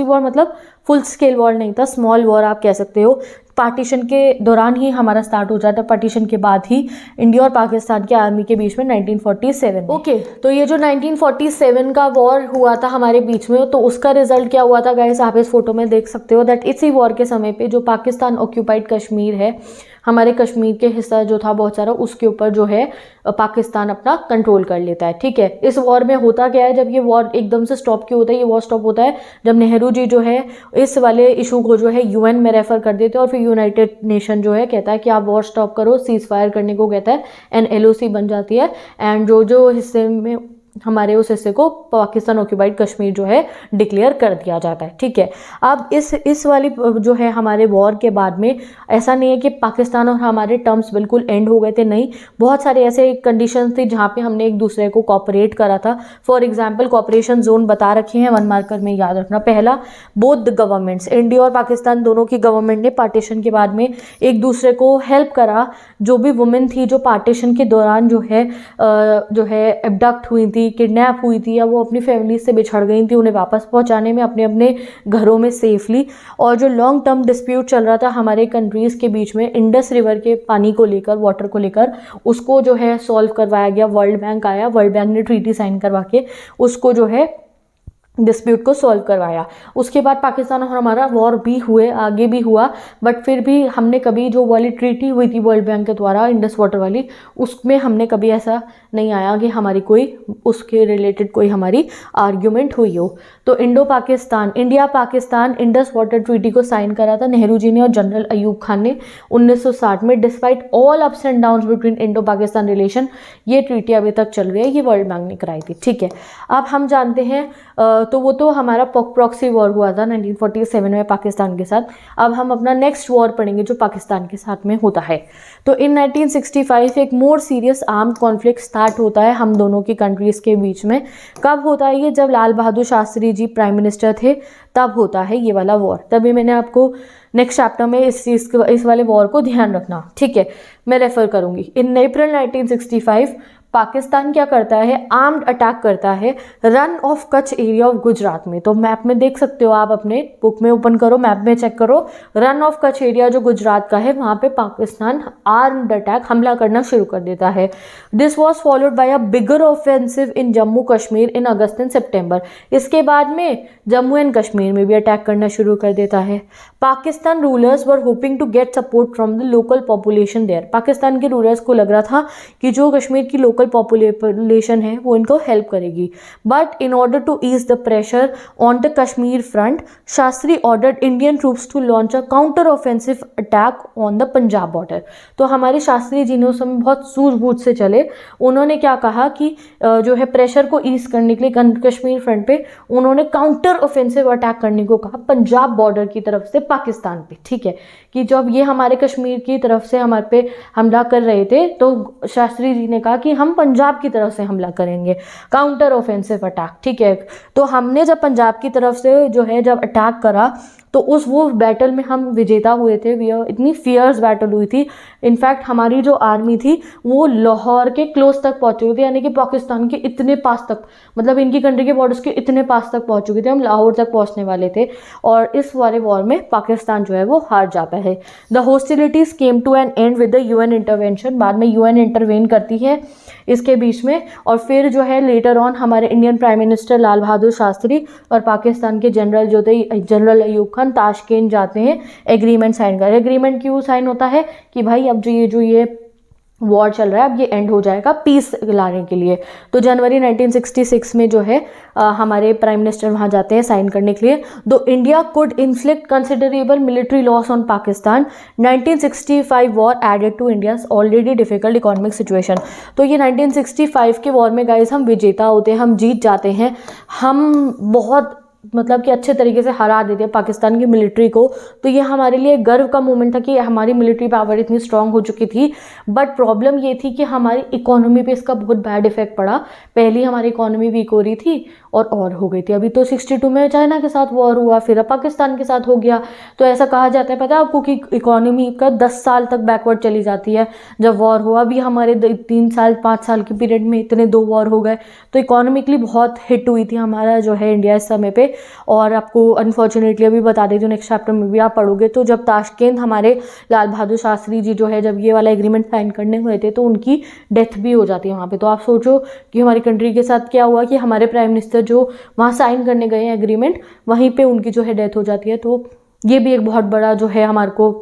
वॉर मतलब फुल स्केल वॉर नहीं था, स्मॉल वॉर आप कह सकते हो, पार्टीशन के दौरान ही हमारा स्टार्ट हो जाता है, पार्टीशन के बाद ही इंडिया और पाकिस्तान के आर्मी के बीच में 1947। ओके, तो ये जो 1947 का वॉर हुआ था हमारे बीच में, तो उसका रिजल्ट क्या हुआ था गाइस, आप इस फोटो में देख सकते हो दैट इसी वॉर के समय पे जो पाकिस्तान ऑक्यूपाइड कश्मीर है, हमारे कश्मीर के हिस्सा जो था बहुत सारा, उसके ऊपर जो है पाकिस्तान अपना कंट्रोल कर लेता है। ठीक है, इस वॉर में होता क्या है, जब ये वॉर एकदम से स्टॉप क्यों होता है, ये वॉर स्टॉप होता है जब नेहरू जी जो है इस वाले इशू को जो है UN में रेफर कर देते हैं, और फिर यूनाइटेड नेशन जो है कहता है कि आप वॉर स्टॉप करो, सीज फायर करने को कहता है, एंड LOC बन जाती है। एंड जो हिस्से में हमारे उस हिस्से को पाकिस्तान ऑक्यूपाइड कश्मीर जो है डिक्लेयर कर दिया जाता है। ठीक है, अब इस वाली जो है हमारे वॉर के बाद में ऐसा नहीं है कि पाकिस्तान और हमारे टर्म्स बिल्कुल एंड हो गए थे, नहीं, बहुत सारे ऐसे कंडीशंस थी जहाँ पे हमने एक दूसरे को कॉपरेट करा था। फॉर एग्जाम्पल कॉपरेशन जोन बता रखे हैं 1 मार्कर में, याद रखना। पहला, बोथ द गवर्नमेंट्स, इंडिया और पाकिस्तान दोनों की गवर्नमेंट ने पार्टीशन के बाद में एक दूसरे को हेल्प करा। जो भी वुमेन थी जो पार्टीशन के दौरान जो है एबडक्ट हुई थी, किडनैप हुई थी, या वो अपनी फैमिली से बिछड़ गई थी, उन्हें वापस पहुंचाने में अपने अपने घरों में सेफली। और जो लॉन्ग टर्म डिस्प्यूट चल रहा था हमारे कंट्रीज़ के बीच में इंडस रिवर के पानी को लेकर, वाटर को लेकर, उसको जो है सॉल्व करवाया गया। वर्ल्ड बैंक आया, वर्ल्ड बैंक ने ट्रीटी साइन करवा के उसको जो है डिस्प्यूट को सॉल्व करवाया। उसके बाद पाकिस्तान और हमारा वॉर भी हुए, आगे भी हुआ, बट फिर भी हमने कभी जो वाली ट्रीटी हुई थी वर्ल्ड बैंक के द्वारा इंडस वाटर वाली, उसमें हमने कभी ऐसा नहीं आया कि हमारी कोई उसके रिलेटेड कोई हमारी आर्ग्यूमेंट हुई हो। तो India Pakistan Indus water treaty को साइन करा था नेहरू जी ने और जनरल अयूब खान ने 1960 में। Despite all ups and downs between Indo Pakistan relation, ये ट्रीटी अभी तक चल रही है, ये वर्ल्ड बैंक ने कराई थी। ठीक है, अब हम जानते हैं तो वो तो हमारा प्रॉक्सी वॉर हुआ था 1947 में पाकिस्तान के साथ। अब हम अपना नेक्स्ट वॉर पढ़ेंगे जो पाकिस्तान के साथ में होता है। तो इन 1965 एक more serious armed conflict start होता है हम दोनों की कंट्रीज़ के बीच में। कब होता है ये? जब लाल बहादुर शास्त्री जी प्राइम मिनिस्टर थे, तब होता है ये वाला वॉर। तभी मैंने आपको नेक्स्ट चैप्टर में इस वाले वॉर को ध्यान रखना। ठीक है, मैं रेफर करूंगी। इन अप्रैल 1965 पाकिस्तान क्या करता है? आर्म्ड अटैक करता है run of Kutch area of Gujarat में। तो मैप में देख सकते हो आप, अपने बुक में ओपन करो, मैप में चेक करो, रन ऑफ कच्छ एरिया जो गुजरात का है वहाँ पे पाकिस्तान आर्म्ड अटैक हमला करना शुरू कर देता है। This was followed by a bigger offensive in Jammu Kashmir in August and September. इसके बाद में जम्मू एंड कश्मीर में भी अटैक करना शुरू कर देता है। Pakistan rulers were hoping to get support from the local population there. Pakistan के रूलर्स को लग रहा था कि जो कश्मीर की लोकल पॉपुलेशन है वो इनको हेल्प करेगी। But in order to ease the pressure on the Kashmir front, Shastri ordered Indian troops to launch a counter offensive attack on the Punjab border. तो हमारे शास्त्री जी ने उस समय बहुत सूझबूझ से चले। उन्होंने क्या कहा कि जो है प्रेशर को ईज करने के लिए कश्मीर फ्रंट पे उन्होंने काउंटर ऑफेंसिव अटैक करने को कहा पंजाब बॉर्डर की तरफ से पाकिस्तान पे। ठीक है, कि जब ये हमारे कश्मीर की तरफ से हमारे पे हमला कर रहे थे तो शास्त्री जी ने कहा कि हम पंजाब की तरफ से हमला करेंगे, काउंटर ऑफेंसिव अटैक। ठीक है, तो हमने जब पंजाब की तरफ से जो है जब अटैक करा तो वो बैटल में हम विजेता हुए थे। इतनी फियर्स बैटल हुई थी। इनफैक्ट हमारी जो आर्मी थी वो लाहौर के क्लोज तक पहुंच चुकी थी, यानी कि पाकिस्तान के इतने पास तक, मतलब इनकी कंट्री के बॉर्डर्स के इतने पास तक पहुंच चुके थे, हम लाहौर तक पहुंचने वाले थे। और इस वाले वॉर में पाकिस्तान जो है वो हार जाता है। The hostilities came to an end with the UN intervention. बाद में यूएन इंटरवेन करती है इसके बीच में, और फिर जो है लेटर ऑन हमारे Indian prime minister Lal Bahadur Shastri और पाकिस्तान के जनरल जो थे जनरल अयूब खान ताशकेंत जाते हैं एग्रीमेंट साइन कर। एग्रीमेंट क्यों साइन होता है कि भाई अब जो ये वॉर चल रहा है अब ये एंड हो जाएगा पीस लाने के लिए। तो जनवरी 1966 में जो है हमारे प्राइम मिनिस्टर वहाँ जाते हैं साइन करने के लिए। Though India could inflict considerable military loss on Pakistan, 1965 war added to India's already difficult economic situation. तो ये 1965 के वॉर में गाइस हम विजेता होते हैं, हम जीत जाते हैं, हम बहुत मतलब कि अच्छे तरीके से हरा देते हैं पाकिस्तान की मिलिट्री को। तो ये हमारे लिए गर्व का मोमेंट था कि हमारी मिलिट्री पावर इतनी स्ट्रांग हो चुकी थी। बट प्रॉब्लम ये थी कि हमारी इकोनॉमी पे इसका बहुत बैड इफेक्ट पड़ा। पहली हमारी इकोनॉमी वीक हो रही थी और हो गई थी। अभी तो 62 में चाइना के साथ वॉर हुआ, फिर अब पाकिस्तान के साथ हो गया। तो ऐसा कहा जाता है, पता है आपको, कि इकोनॉमी का 10 साल तक बैकवर्ड चली जाती है जब वॉर हुआ। अभी हमारे 3 साल 5 साल के पीरियड में इतने 2 वॉर हो गए। तो इकोनॉमिकली बहुत हिट हुई थी हमारा जो है इंडिया इस समय पे। और आपको अनफॉर्चुनेटली अभी बता देती हूँ, नेक्स्ट चैप्टर में भी आप पढ़ोगे, तो जब ताशकेंत हमारे लाल बहादुर शास्त्री जी जो है जब ये वाला एग्रीमेंट साइन करने हुए थे तो उनकी डेथ भी हो जाती है वहाँ पे। तो आप सोचो कि हमारी कंट्री के साथ क्या हुआ कि हमारे प्राइम मिनिस्टर जो वहाँ साइन करने गए हैं एग्रीमेंट, वहीं पे उनकी जो है डेथ हो जाती है। तो ये भी एक बहुत बड़ा जो है हमारे को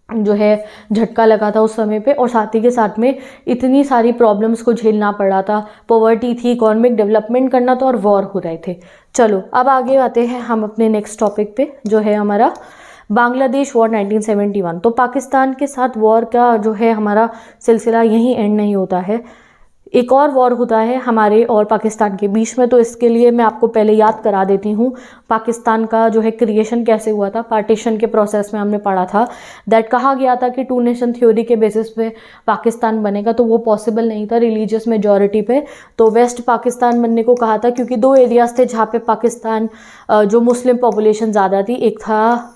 जो है झटका लगा था उस समय पे। और साथ ही के साथ में इतनी सारी प्रॉब्लम्स को झेलना पड़ रहा था, पॉवर्टी थी, इकोनॉमिक डेवलपमेंट करना था और वॉर हो रहे थे। चलो अब आगे आते हैं हम अपने नेक्स्ट टॉपिक पे जो है हमारा बांग्लादेश वॉर 1971। तो पाकिस्तान के साथ वॉर का जो है हमारा सिलसिला यहीं एंड नहीं होता है। एक और वॉर होता है हमारे और पाकिस्तान के बीच में। तो इसके लिए मैं आपको पहले याद करा देती हूँ पाकिस्तान का जो है क्रिएशन कैसे हुआ था। पार्टीशन के प्रोसेस में हमने पढ़ा था दैट कहा गया था कि 2 नेशन थ्योरी के बेसिस पे पाकिस्तान बनेगा, तो वो पॉसिबल नहीं था रिलीजियस मेजॉरिटी पे। तो वेस्ट पाकिस्तान बनने को कहा था क्योंकि 2 एरियाज थे जहाँ पे पाकिस्तान जो मुस्लिम पॉपुलेशन ज़्यादा थी, एक था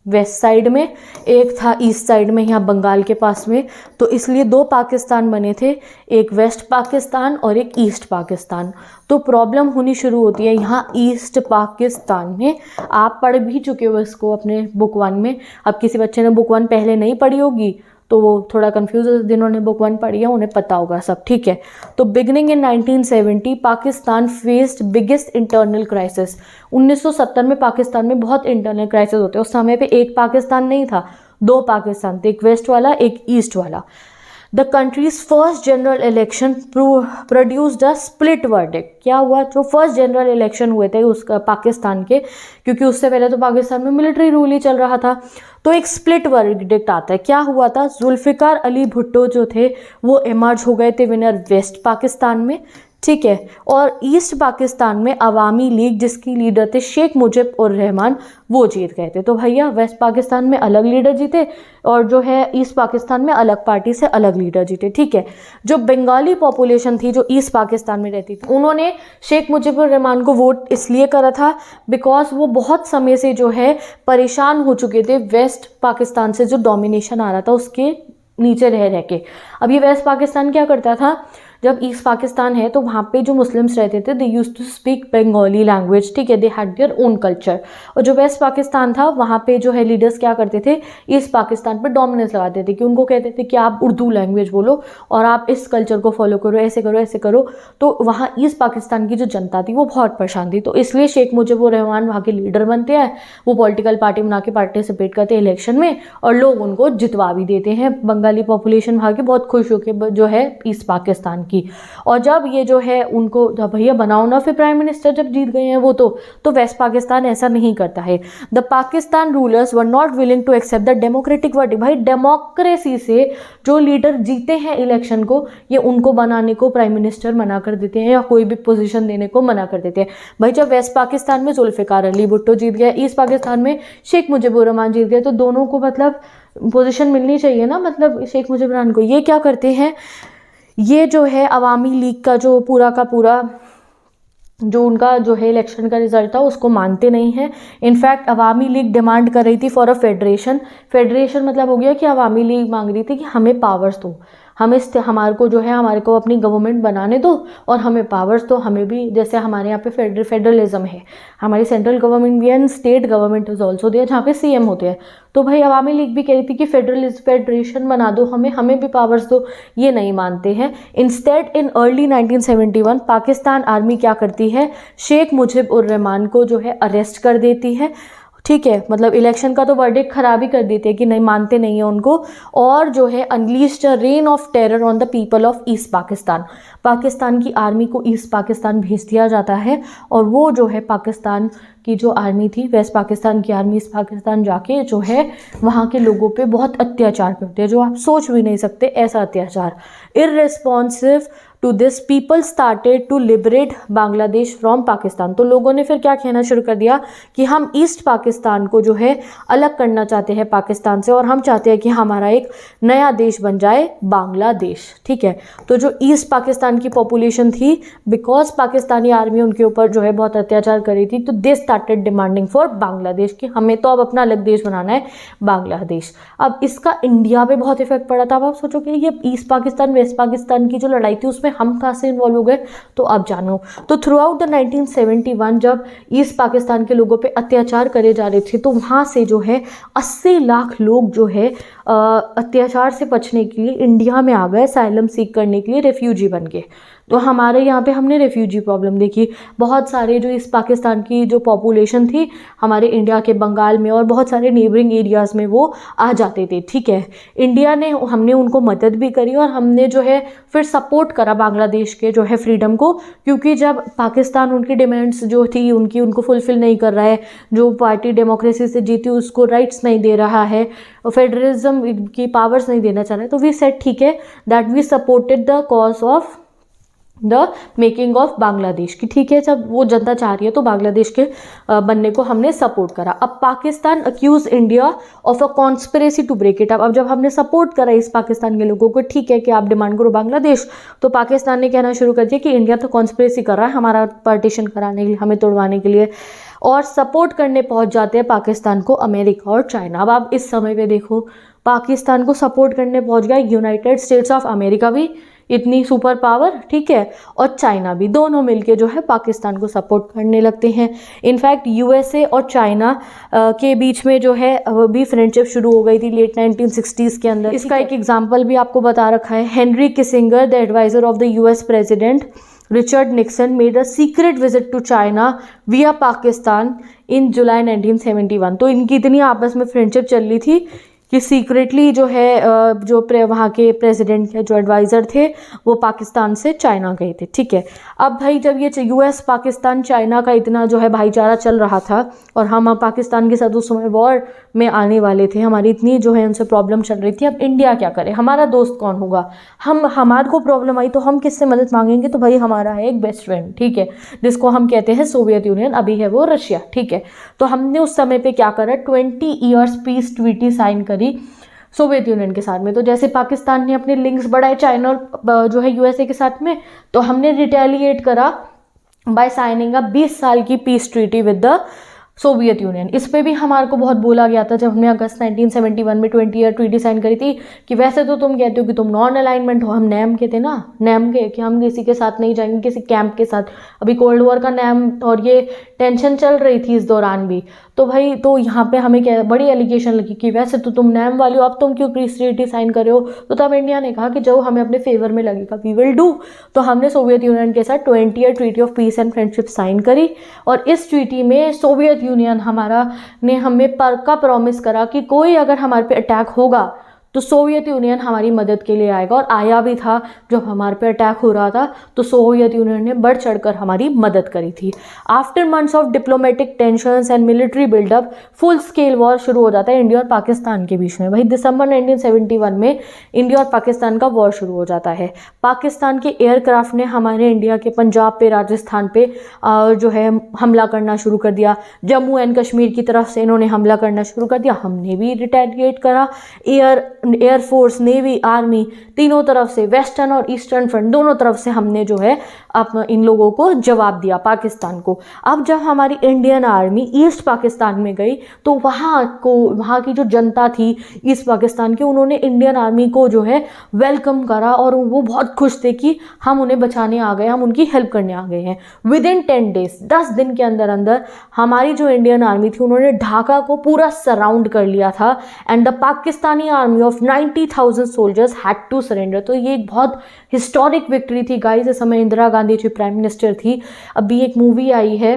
वेस्ट साइड में, एक था ईस्ट साइड में यहाँ बंगाल के पास में। तो इसलिए 2 पाकिस्तान बने थे, एक वेस्ट पाकिस्तान और एक ईस्ट पाकिस्तान। तो प्रॉब्लम होनी शुरू होती है यहाँ ईस्ट पाकिस्तान में। आप पढ़ भी चुके हो इसको अपने बुक 1 में। अब किसी बच्चे ने बुक 1 पहले नहीं पढ़ी होगी तो वो थोड़ा कंफ्यूज है, जिन्होंने बुक 1 पढ़ी है उन्हें पता होगा सब, ठीक है। तो बिगनिंग इन 1970 Pakistan faced biggest internal crisis. 1970 में पाकिस्तान में बहुत इंटरनल क्राइसिस होते हैं। उस समय पे एक पाकिस्तान नहीं था, 2 पाकिस्तान थे, एक वेस्ट वाला एक ईस्ट वाला। The countries first general election produced a split verdict. क्या हुआ, जो फर्स्ट जनरल इलेक्शन हुए थे उसका पाकिस्तान के, क्योंकि उससे पहले तो पाकिस्तान में मिलिट्री रूल ही चल रहा था, तो एक स्प्लिट वर्डिक्ट आता है। क्या हुआ था, जुल्फिकार अली भुट्टो जो थे वो इमर्ज हो गए थे विनर वेस्ट पाकिस्तान में, ठीक है। और ईस्ट पाकिस्तान में अवामी लीग जिसकी लीडर थे शेख मुजिब उर रहमान, वो जीत गए थे। तो भैया वेस्ट पाकिस्तान में अलग लीडर जीते और जो है ईस्ट पाकिस्तान में अलग पार्टी से अलग लीडर जीते, ठीक है। जो बंगाली पॉपुलेशन थी जो ईस्ट पाकिस्तान में रहती थी, उन्होंने शेख मुजिब उर रहमान को वोट इसलिए करा था बिकॉज वो बहुत समय से जो है परेशान हो चुके थे वेस्ट पाकिस्तान से जो डोमिनेशन आ रहा था उसके नीचे रह के। अब ये वेस्ट पाकिस्तान क्या करता था, जब ईस्ट पाकिस्तान है तो वहाँ पे जो मुस्लिम्स रहते थे they use to speak Bengali language, ठीक है, they had their own culture. और जो वेस्ट पाकिस्तान था वहाँ पे जो है लीडर्स क्या करते थे, ईस्ट पाकिस्तान पर डोमिनेंस लगाते थे कि उनको कहते थे कि आप उर्दू लैंग्वेज बोलो और आप इस कल्चर को फॉलो करो, ऐसे करो ऐसे करो। तो वहाँ ईस्ट पाकिस्तान की जो जनता थी वो बहुत परेशान थी। तो इसलिए शेख मुजिब उर रहमान वहाँ के लीडर बनते हैं, वो पॉलिटिकल पार्टी बना के पार्टिसिपेट करते हैं इलेक्शन में और लोग उनको जितवा भी देते हैं। बंगाली पॉपुलेशन वहाँ की बहुत खुश होकर जो है ईस्ट पाकिस्तान की। और जब ये जो है उनको भैया बनाओ ना फिर प्राइम मिनिस्टर, जब जीत गए हैं वो तो वेस्ट पाकिस्तान ऐसा नहीं करता है। The Pakistan rulers were not willing to accept the democratic verdict. भाई डेमोक्रेसी से जो लीडर जीते हैं इलेक्शन को, ये उनको बनाने को प्राइम मिनिस्टर मना कर देते हैं या कोई भी पोजीशन देने को मना कर देते हैं। भाई जब वेस्ट पाकिस्तान में जुल्फिकार अली भुट्टो जीत गया, ईस्ट पाकिस्तान में शेख मुजिब उर रहमान जीत गए, तो दोनों को मतलब पोजीशन मिलनी चाहिए ना, मतलब शेख मुजिब रहमान को। ये क्या करते हैं, ये जो है अवामी लीग का जो पूरा का पूरा जो उनका जो है इलेक्शन का रिजल्ट था उसको मानते नहीं है। इनफैक्ट अवामी लीग डिमांड कर रही थी फॉर अ फेडरेशन। फेडरेशन मतलब हो गया कि अवामी लीग मांग रही थी कि हमें पावर्स दो, हमें हमारे को जो है हमारे को अपनी गवर्नमेंट बनाने दो और हमें पावर्स दो। हमें भी जैसे हमारे यहाँ पे फेडरलिज्म है, हमारी सेंट्रल गवर्नमेंट भी है, स्टेट गवर्नमेंट इज ऑल्सो दिया जहाँ पे सीएम होते हैं। तो भाई अवामी लीग भी कह रही थी कि फेडरेशन बना दो, हमें भी पावर्स दो। ये नहीं मानते हैं। Instead in early 1971 Pakistan army क्या करती है, शेख मुजिब उर रहमान को जो है अरेस्ट कर देती है, ठीक है। मतलब इलेक्शन का तो वर्डिक्ट खराब ही कर देते हैं कि नहीं मानते नहीं है उनको। और जो है unleashed a reign of terror on the people of east Pakistan. Pakistan की आर्मी को ईस्ट पाकिस्तान भेज दिया जाता है और वो जो है पाकिस्तान की जो आर्मी थी, वेस्ट पाकिस्तान की आर्मी ईस्ट पाकिस्तान जाके जो है वहाँ के लोगों पे बहुत अत्याचार करते हैं, जो आप सोच भी नहीं सकते ऐसा अत्याचार। Irresponsive to this people started to liberate Bangladesh from Pakistan. तो लोगों ने फिर क्या कहना शुरू कर दिया कि हम ईस्ट पाकिस्तान को जो है अलग करना चाहते हैं पाकिस्तान से और हम चाहते हैं कि हमारा एक नया देश बन जाए बांग्लादेश, ठीक है। तो जो ईस्ट पाकिस्तान की पॉपुलेशन थी, बिकॉज पाकिस्तानी आर्मी उनके ऊपर जो है बहुत अत्याचार कर रही थी, तो they started demanding for Bangladesh कि हमें तो अब अपना अलग देश बनाना है बांग्लादेश। अब इसका इंडिया पे बहुत इफेक्ट पड़ा था। अब आप सोचो कि ये ईस्ट पाकिस्तान वेस्ट पाकिस्तान की जो लड़ाई थी उसमें हम कहाँ से इन्वॉल्व हो गए, तो अब जानो। तो थ्रू आउट द 1971 जब ईस्ट पाकिस्तान के लोगों पे अत्याचार करे जा रहे थे, तो वहाँ से जो है 80 लाख लोग जो है अत्याचार से बचने के लिए इंडिया में आ गए, असाइलम सीख करने के लिए रेफ्यूजी बन गए। तो हमारे यहाँ पे हमने रेफ्यूजी प्रॉब्लम देखी। बहुत सारे जो इस पाकिस्तान की जो पॉपुलेशन थी हमारे इंडिया के बंगाल में और बहुत सारे नेबरिंग एरियाज़ में वो आ जाते थे, ठीक है। इंडिया ने हमने उनको मदद भी करी और हमने जो है फिर सपोर्ट करा बांग्लादेश के जो है फ्रीडम को, क्योंकि जब पाकिस्तान उनकी डिमांड्स जो थी उनको फुलफ़िल नहीं कर रहा है, जो पार्टी डेमोक्रेसी से जीती उसको राइट्स नहीं दे रहा है, फेडरलिज्म की पावर्स नहीं देना चाह रहा है, तो वी सेड ठीक है that we supported the cause of the making of Bangladesh की, ठीक है। जब वो जनता चाह रही है तो बांग्लादेश के बनने को हमने सपोर्ट करा। अब Pakistan accuse India of a conspiracy to break it up. अब जब हमने सपोर्ट करा इस पाकिस्तान के लोगों को, ठीक है कि आप डिमांड करो बांग्लादेश, तो पाकिस्तान ने कहना शुरू कर दिया कि इंडिया तो कॉन्स्पिरेसी कर रहा है हमारा पार्टीशन कराने के लिए, हमें तोड़वाने के लिए, और सपोर्ट करने पहुंच जाते हैं पाकिस्तान को अमेरिका और चाइना। अब आप इस समय पे देखो, पाकिस्तान को सपोर्ट करने पहुंच गया यूनाइटेड स्टेट्स ऑफ अमेरिका भी, इतनी सुपर पावर, ठीक है, और चाइना भी, दोनों मिलके जो है पाकिस्तान को सपोर्ट करने लगते हैं। इनफैक्ट यूएसए और चाइना के बीच में जो है भी फ्रेंडशिप शुरू हो गई थी लेट 1960s के अंदर। इसका एक एग्जांपल भी आपको बता रखा है। Henry Kissinger, the advisor of the US president Richard Nixon, made a secret visit to China via Pakistan इन जुलाई 1971। तो इनकी इतनी आपस में फ्रेंडशिप चल रही थी कि सीक्रेटली जो है जो वहाँ के प्रेसिडेंट के जो एडवाइज़र थे वो पाकिस्तान से चाइना गए थे, ठीक है। अब भाई जब ये यूएस पाकिस्तान चाइना का इतना जो है भाईचारा चल रहा था और हम पाकिस्तान के साथ उस समय वॉर में आने वाले थे, हमारी इतनी जो है उनसे प्रॉब्लम चल रही थी, अब इंडिया क्या करे, हमारा दोस्त कौन होगा, हमारे को प्रॉब्लम आई तो हम किससे मदद मांगेंगे, तो भाई हमारा है एक बेस्ट फ्रेंड, ठीक है, जिसको हम कहते हैं सोवियत यूनियन, अभी है वो रशिया, ठीक है। तो हमने उस समय पे क्या करा, 20 ईयर्स पीस ट्रीटी साइन करी सोवियत यूनियन के साथ में। तो जैसे पाकिस्तान ने अपने लिंक्स बढ़ाए चाइना और जो है यूएसए के साथ में, तो हमने रिटेलिएट करा बाय साइनिंग अ 20 साल की peace treaty with the Soviet union. इस पे भी हमारे को बहुत बोला गया था जब हमने अगस्त 1971 में 20 ईयर ट्रीटी साइन करी थी कि वैसे तो तुम कहते हो कि तुम नॉन अलाइनमेंट हो, हम नैम के थे ना, नैम के, कि हम किसी के साथ नहीं जाएंगे, किसी कैंप के साथ। अभी कोल्ड वॉर का नैम और ये टेंशन चल रही थी इस दौरान भी, तो भाई तो यहाँ पे हमें क्या बड़ी एलिगेशन लगी कि वैसे तो तुम नैम वाले हो, अब तुम क्यों पीस ट्रीटी साइन कर रहे हो। तो तब इंडिया ने कहा कि जो हमें अपने फेवर में लगेगा वी विल डू। तो हमने सोवियत यूनियन के साथ 20 year treaty of peace and friendship sign करी, और इस ट्रीटी में सोवियत यूनियन हमारा ने हमें पक्का प्रॉमिस करा कि कोई अगर हमारे पे अटैक होगा तो सोवियत यूनियन हमारी मदद के लिए आएगा, और आया भी था। जब हमारे पे अटैक हो रहा था तो सोवियत यूनियन ने बढ़ चढ़कर हमारी मदद करी थी। After months of diplomatic tensions and military buildup, full scale war शुरू हो जाता है इंडिया और पाकिस्तान के बीच में। भाई दिसंबर 1971 में इंडिया और पाकिस्तान का वॉर शुरू हो जाता है। पाकिस्तान के एयरक्राफ्ट ने हमारे इंडिया के पंजाब पे, राजस्थान पे जो है हमला करना शुरू कर दिया। जम्मू एंड कश्मीर की तरफ से इन्होंने हमला करना शुरू कर दिया, हमने भी रिटेलिएट करा। एयरफोर्स, नेवी, आर्मी, तीनों तरफ से, वेस्टर्न और ईस्टर्न फ्रंट दोनों तरफ से हमने जो है इन लोगों को जवाब दिया पाकिस्तान को। अब जब हमारी इंडियन आर्मी ईस्ट पाकिस्तान में गई तो वहाँ की जो जनता थी ईस्ट पाकिस्तान की, उन्होंने इंडियन आर्मी को जो है वेलकम करा और वो बहुत खुश थे कि हम उन्हें बचाने आ गए, हम उनकी हेल्प करने आ गए हैं। विद इन 10 डेज, 10 दिन के अंदर अंदर हमारी जो इंडियन आर्मी थी उन्होंने ढाका को पूरा सराउंड कर लिया था, and the Pakistani army of 90,000 soldiers had to surrender. तो ये एक बहुत हिस्टोरिक विक्ट्री थी गाइस। इस समय इंदिरा गांधी जी प्राइम मिनिस्टर थी। अभी एक मूवी आई है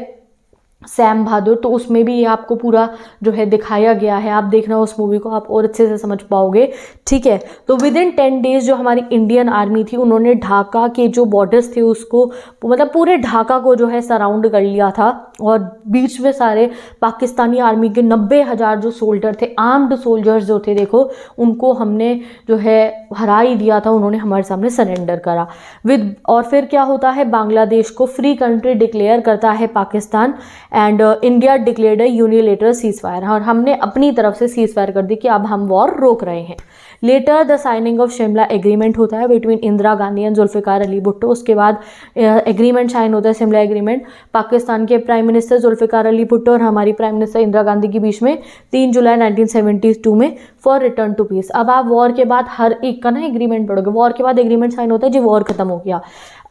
सैम बहादुर, तो उसमें भी ये आपको पूरा जो है दिखाया गया है, आप देखना उस मूवी को, आप और अच्छे से समझ पाओगे, ठीक है। तो विद इन 10 डेज जो हमारी इंडियन आर्मी थी उन्होंने ढाका के जो बॉर्डर्स थे उसको, मतलब पूरे ढाका को जो है सराउंड कर लिया था, और बीच में सारे पाकिस्तानी आर्मी के 90,000 जो सोल्जर थे, आर्म्ड सोल्जर्स जो थे, देखो उनको हमने जो है हरा ही दिया था, उन्होंने हमारे सामने सरेंडर करा। और फिर क्या होता है, बांग्लादेश को फ्री कंट्री डिक्लेयर करता है Pakistan, and India declared a unilateral cease fire, और हमने अपनी तरफ से सीज फायर कर दी कि अब हम वॉर रोक रहे हैं। Later the signing of Shimla agreement होता है बिटवीन इंदिरा गांधी एंड जुल्फिकार अली भुट्टो। उसके बाद एग्रीमेंट साइन होता है, शिमला एग्रीमेंट, पाकिस्तान के प्राइम मिनिस्टर जुल्फिकार अली भुट्टो और हमारी प्राइम मिनिस्टर इंदिरा गांधी के बीच में 3 जुलाई 1972 में फॉर रिटर्न टू पीस। अब आप वॉर के बाद हर एक का ना एग्रीमेंट पढ़ोगे, वॉर के बाद एग्रीमेंट साइन होता है जी वॉर खत्म हो गया।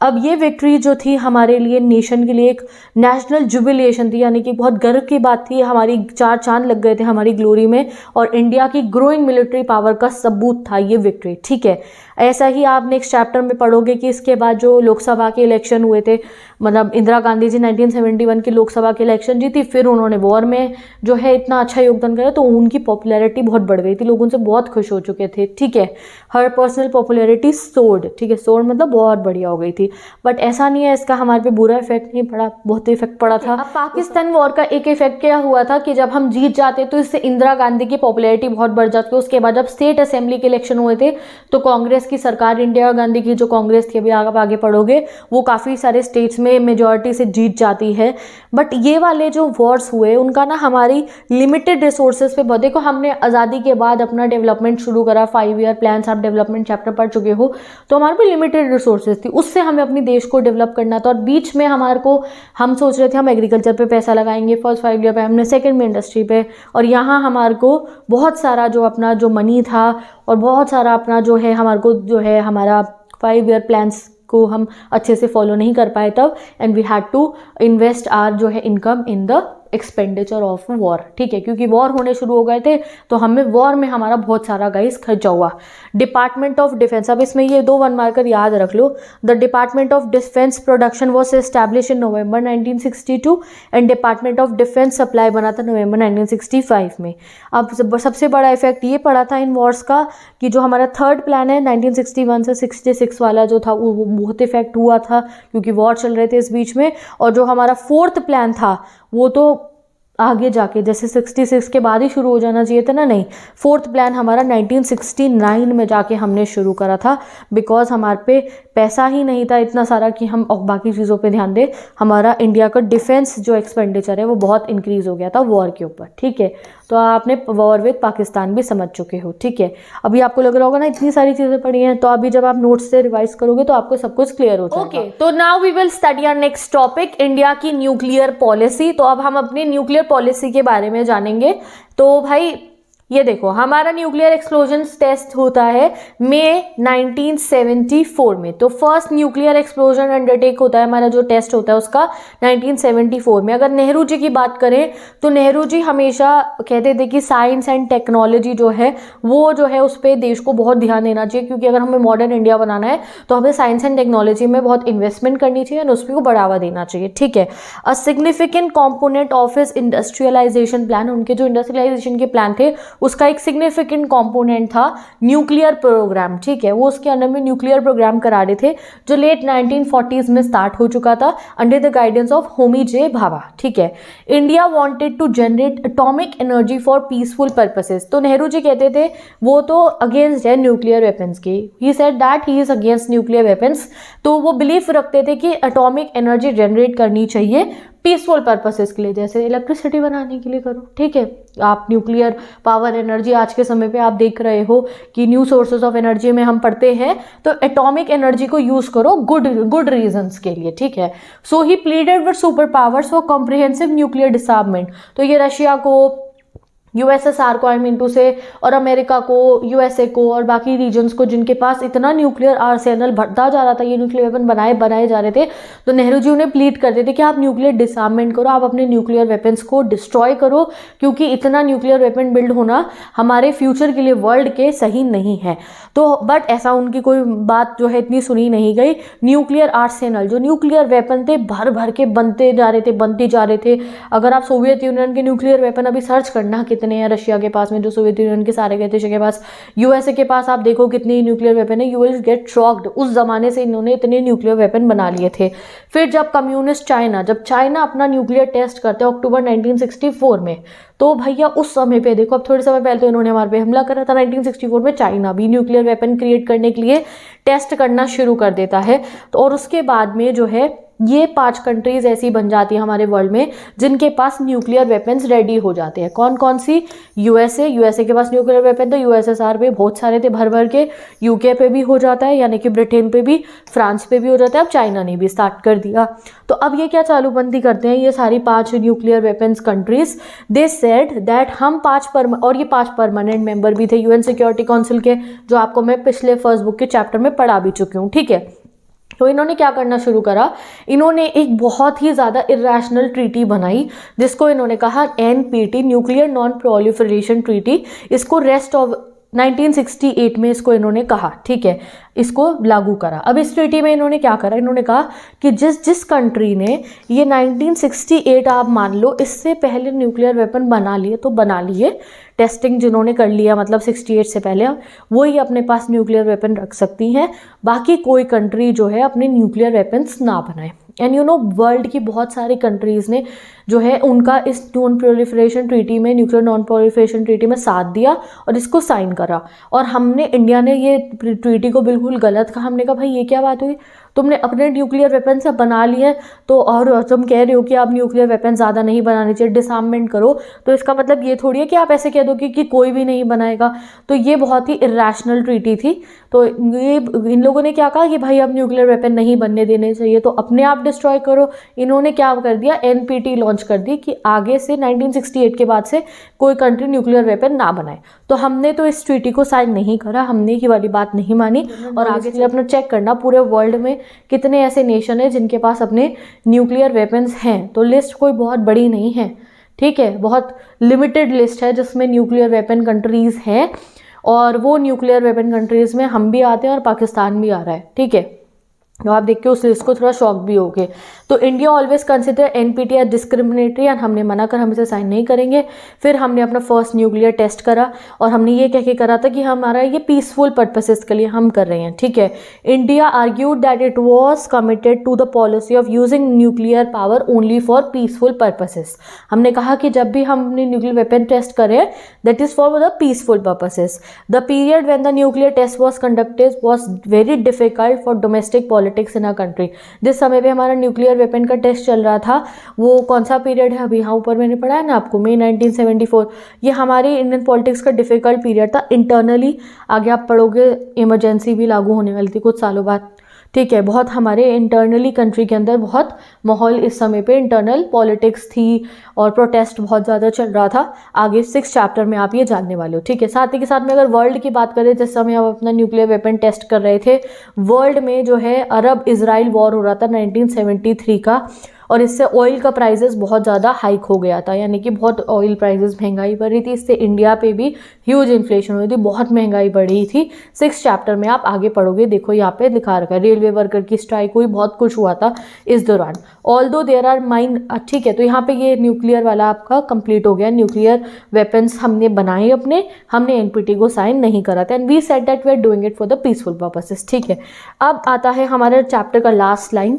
अब ये विक्ट्री जो थी हमारे लिए, नेशन के लिए एक नेशनल जुबिलेशन थी, यानी कि बहुत गर्व की बात थी। हमारी 4 चांद लग गए थे हमारी ग्लोरी में, और इंडिया की ग्रोइंग मिलिट्री पावर का सबूत था ये विक्ट्री, ठीक है। ऐसा ही आप नेक्स्ट चैप्टर में पढ़ोगे कि इसके बाद जो लोकसभा के इलेक्शन हुए थे, मतलब इंदिरा गांधी जी 1971 की लोकसभा के इलेक्शन जीती, फिर उन्होंने वॉर में जो है इतना अच्छा योगदान करा, तो उनकी पॉपुलैरिटी बहुत बढ़ गई थी, लोग उनसे बहुत खुश हो चुके थे, ठीक है। हर पर्सनल पॉपुलैरिटी सोर्ड, ठीक है, सोर्ड मतलब बहुत बढ़िया हो गई थी। बट ऐसा नहीं है इसका हमारे पे बुरा इफेक्ट नहीं पड़ा, बहुत इफेक्ट पड़ा था। अब पाकिस्तान वॉर का एक इफेक्ट क्या हुआ था कि जब हम जीत जाते तो इससे इंदिरा गांधी की पॉपुलैरिटी बहुत बढ़ जाती है। उसके बाद जब स्टेट असेंबली के इलेक्शन हुए थे तो कांग्रेस की सरकार, इंदिरा गांधी की जो कांग्रेस थी, अभी आप आगे पढ़ोगे, वो काफ़ी सारे स्टेट्स में मेजॉरिटी से जीत जाती है। बट ये वाले जो वॉर्स हुए उनका ना हमारी लिमिटेड रिसोर्सेज पे बहुत, देखो हमने आज़ादी के बाद अपना डेवलपमेंट शुरू करा, 5 ईयर प्लान, आप डेवलपमेंट चैप्टर पढ़ चुके हो, तो हमारे पे लिमिटेड रिसोर्सेज थी, उससे हमें अपनी देश को डेवलप करना था। और बीच में हमारे को हम सोच रहे थे हम एग्रीकल्चर पे पैसा लगाएंगे, फर्स्ट 5 ईयर पे हमने सेकेंड में इंडस्ट्री पे, और यहाँ हमारे को बहुत सारा जो अपना जो मनी था और बहुत सारा अपना जो है हमारे को जो है हमारा 5 ईयर प्लान्स को हम अच्छे से फॉलो नहीं कर पाए तब, and we had to invest our जो है income in the expenditure of war, ठीक है, क्योंकि वॉर होने शुरू हो गए थे तो हमें वॉर में हमारा बहुत सारा गाइस खर्चा हुआ। डिपार्टमेंट ऑफ डिफेंस, अब इसमें ये 2 1 मार्कर याद रख लो। The department of defence production was establish in November 1962 and department of defence supply बना था नवंबर 1965 में। अब सबसे बड़ा इफेक्ट ये पड़ा था इन वॉर्स का कि जो हमारा थर्ड प्लान है 1961 से 66 वाला जो था वो बहुत इफेक्ट हुआ था क्योंकि वॉर चल रहे थे इस बीच में। और जो हमारा फोर्थ प्लान था वो तो आगे जाके जैसे 66 के बाद ही शुरू हो जाना चाहिए था ना, नहीं, फोर्थ प्लान हमारा 1969 में जाके हमने शुरू करा था, बिकॉज हमारे पे पैसा ही नहीं था इतना सारा कि हम और बाकी चीज़ों पे ध्यान दें। हमारा इंडिया का डिफेंस जो एक्सपेंडिचर है वो बहुत इंक्रीज हो गया था वॉर के ऊपर, ठीक है। तो आपने वॉर विद पाकिस्तान भी समझ चुके हो, ठीक है। अभी आपको लग रहा होगा ना इतनी सारी चीज़ें पढ़ी हैं, तो अभी जब आप नोट्स से रिवाइज करोगे तो आपको सब कुछ क्लियर हो जाएगा। ओके, तो now we will study our next topic, India की न्यूक्लियर पॉलिसी। तो अब हम अपनी न्यूक्लियर पॉलिसी के बारे में जानेंगे। तो भाई ये देखो, हमारा न्यूक्लियर एक्सप्लोजन टेस्ट होता है मई 1974 में। तो फर्स्ट न्यूक्लियर एक्सप्लोजन अंडरटेक होता है हमारा, जो टेस्ट होता है उसका 1974 में। अगर नेहरू जी की बात करें तो नेहरू जी हमेशा कहते थे कि साइंस एंड टेक्नोलॉजी जो है वो जो है उस पर देश को बहुत ध्यान देना चाहिए, क्योंकि अगर हमें मॉडर्न इंडिया बनाना है तो हमें साइंस एंड टेक्नोलॉजी में बहुत इन्वेस्टमेंट करनी चाहिए और उसको बढ़ावा देना चाहिए, ठीक है। A significant component of his industrialization plan, उनके जो इंडस्ट्रियलाइजेशन के प्लान थे उसका एक सिग्निफिकेंट कंपोनेंट था न्यूक्लियर प्रोग्राम, ठीक है। वो उसके अंदर में न्यूक्लियर प्रोग्राम करा रहे थे जो लेट 1940s में स्टार्ट हो चुका था under the guidance of Homi J Bhabha, ठीक है। India wanted to generate atomic energy for peaceful purposes. तो नेहरू जी कहते थे वो तो अगेंस्ट है न्यूक्लियर वेपन्स के, he said that he is against nuclear weapons. तो वो बिलीफ रखते थे कि एटॉमिक एनर्जी जनरेट करनी चाहिए पीसफुल पर्पसेस के लिए, जैसे इलेक्ट्रिसिटी बनाने के लिए करो, ठीक है। आप न्यूक्लियर पावर एनर्जी आज के समय पे आप देख रहे हो कि न्यू सोर्सेज ऑफ एनर्जी में हम पढ़ते हैं, तो एटॉमिक एनर्जी को यूज करो गुड रीजंस के लिए, ठीक है। So he pleaded with super powers for comprehensive nuclear disarmament. तो ये रशिया को, यूएसएसआर को, आई मीन टू से, और अमेरिका को, यूएसए को और बाकी रीजन्स को जिनके पास इतना न्यूक्लियर आर्सेनल बढ़ता जा रहा था, ये न्यूक्लियर वेपन बनाए जा रहे थे, तो नेहरू जी उन्हें प्लीड करते थे कि आप न्यूक्लियर डिसआर्ममेंट करो, आप अपने न्यूक्लियर वेपन्स को डिस्ट्रॉय करो, क्योंकि इतना न्यूक्लियर वेपन बिल्ड होना हमारे फ्यूचर के लिए वर्ल्ड के सही नहीं है। तो बट ऐसा उनकी कोई बात जो है इतनी सुनी नहीं गई। न्यूक्लियर आर्सेनल, जो न्यूक्लियर वेपन थे भर भर के बनते जा रहे थे। अगर आप सोवियत यूनियन के न्यूक्लियर वेपन अभी सर्च करना कितने हैं रशिया के पास में, जो सोवियत यूनियन के सारे गए थे के पास, यूएसए के पास आप देखो कितने न्यूक्लियर वेपन है, यू विल गेट शॉक्ड। उस जमाने से इन्होंने इतने न्यूक्लियर वेपन बना लिए थे। फिर जब कम्युनिस्ट चाइना, जब चाइना अपना न्यूक्लियर टेस्ट करते हैं अक्टूबर 1964 में, तो भैया उस समय पे देखो, अब थोड़े समय पहले तो इन्होंने हमारे पे हमला करा था 1964 में, चाइना भी न्यूक्लियर वेपन क्रिएट करने के लिए टेस्ट करना शुरू कर देता है। तो और उसके बाद में जो है ये 5 कंट्रीज ऐसी बन जाती है हमारे वर्ल्ड में जिनके पास न्यूक्लियर वेपन्स रेडी हो जाते हैं। कौन कौन सी? यूएसए के पास न्यूक्लियर वेपन, तो यूएसएसआर पे बहुत सारे थे भर भर के, यूके पे भी हो जाता है, यानी कि ब्रिटेन पे भी, फ्रांस पे भी हो जाता है, अब चाइना ने भी स्टार्ट कर दिया। तो अब ये क्या चालूबंदी करते हैं ये सारी 5 nuclear weapons countries, they said that हम 5 और ये 5 परमानेंट मेंबर भी थे यूएन सिक्योरिटी काउंसिल के, जो आपको मैं पिछले फर्स्ट बुक के चैप्टर में पढ़ा भी चुकी हूँ, ठीक है। तो इन्होंने क्या करना शुरू करा, इन्होंने एक बहुत ही ज़्यादा इरेशनल ट्रीटी बनाई जिसको इन्होंने कहा NPT, nuclear non proliferation treaty. इसको रेस्ट ऑफ 1968 में इसको इन्होंने कहा, ठीक है, इसको लागू करा। अब इस ट्रीटी में इन्होंने क्या करा, इन्होंने कहा कि जिस कंट्री ने ये 1968 आप मान लो इससे पहले न्यूक्लियर वेपन बना लिए तो बना लिए, टेस्टिंग जिन्होंने कर लिया मतलब 68 से पहले, वो ही अपने पास न्यूक्लियर वेपन रख सकती हैं, बाकी कोई कंट्री जो है अपने न्यूक्लियर वेपन्स ना बनाए। एंड यू नो वर्ल्ड की बहुत सारी कंट्रीज़ ने जो है उनका इस नॉन प्रोलिफरेशन ट्रीटी में, न्यूक्लियर नॉन प्रोलिफरेशन ट्रीटी में साथ दिया और इसको साइन करा। और हमने, इंडिया ने ये ट्रीटी को बिल्कुल गलत कहा। हमने कहा भाई ये क्या बात हुई, तुमने अपने न्यूक्लियर वेपन से बना लिए तो, और तुम कह रहे हो कि आप न्यूक्लियर वेपन ज़्यादा नहीं बनाने चाहिए, डिसआर्ममेंट करो, तो इसका मतलब ये थोड़ी है कि आप ऐसे कह दो कि कोई भी नहीं बनाएगा। तो ये बहुत ही इरेशनल ट्रीटी थी। तो ये इन लोगों ने क्या कहा कि भाई अब न्यूक्लियर वेपन नहीं बनने देने चाहिए, तो अपने आप डिस्ट्रॉय करो। इन्होंने क्या कर दिया, NPT लॉन्च कर दी कि आगे से 1968 के बाद से कोई कंट्री न्यूक्लियर वेपन ना बनाए। तो हमने तो इस ट्रीटी को साइन नहीं करा, हमने की वाली बात नहीं मानी। और आगे से अपना चेक करना पूरे वर्ल्ड में कितने ऐसे नेशन है जिनके पास अपने न्यूक्लियर वेपन्स हैं। तो लिस्ट कोई बहुत बड़ी नहीं है, ठीक है, बहुत लिमिटेड लिस्ट है जिसमें न्यूक्लियर वेपन कंट्रीज़ हैं। और वो न्यूक्लियर वेपन कंट्रीज़ में हम भी आते हैं और पाकिस्तान भी आ रहा है, ठीक है। तो आप देख के उस लिस्ट को थोड़ा शॉक भी होगे। तो India always consider NPT as discriminatory and हमने मना कर, हम इसे साइन नहीं करेंगे। फिर हमने अपना फर्स्ट न्यूक्लियर टेस्ट करा और हमने ये कह के करा था कि हमारा ये पीसफुल पर्पसेस के लिए हम कर रहे हैं, ठीक है। India argued that it was committed to the policy of using nuclear power only for peaceful purposes. हमने कहा कि जब भी हमने न्यूक्लियर वेपन टेस्ट करे that is for the peaceful purposes. The period when the nuclear test was conducted was very difficult for domestic politics in a country. जिस समय पे हमारा न्यूक्लियर वेपन का टेस्ट चल रहा था वो कौन सा पीरियड है, अभी यहाँ ऊपर मैंने पढ़ा है ना आपको, मई 1974। ये हमारी इंडियन पॉलिटिक्स का डिफिकल्ट पीरियड था इंटरनली। आगे आप पढ़ोगे इमरजेंसी भी लागू होने वाली थी कुछ सालों बाद, ठीक है। बहुत हमारे इंटरनली कंट्री के अंदर बहुत माहौल इस समय पे इंटरनल पॉलिटिक्स थी और प्रोटेस्ट बहुत ज़्यादा चल रहा था। आगे 6 चैप्टर में आप ये जानने वाले हो, ठीक है। साथ ही के साथ में अगर वर्ल्ड की बात करें, जिस समय हम अपना न्यूक्लियर वेपन टेस्ट कर रहे थे, वर्ल्ड में जो है अरब इजराइल वॉर हो रहा था 1973 का, और इससे ऑयल का प्राइसेस बहुत ज़्यादा हाइक हो गया था, यानी कि बहुत ऑयल प्राइसेस, महंगाई बढ़ रही थी। इससे इंडिया पे भी ह्यूज इन्फ्लेशन हुई थी, बहुत महंगाई बढ़ी थी। 6 चैप्टर में आप आगे पढ़ोगे, देखो यहाँ पे लिखा रखा है, रेलवे वर्कर की स्ट्राइक हुई, बहुत कुछ हुआ था इस दौरान। ऑल्दो देयर आर माइन, ठीक है। तो यहाँ पे ये न्यूक्लियर वाला आपका कंप्लीट हो गया। न्यूक्लियर वेपन्स हमने बनाए अपने, हमने NPT को साइन नहीं करा था, and we said that we are doing it for the peaceful purposes, ठीक है। अब आता है हमारे चैप्टर का लास्ट लाइन,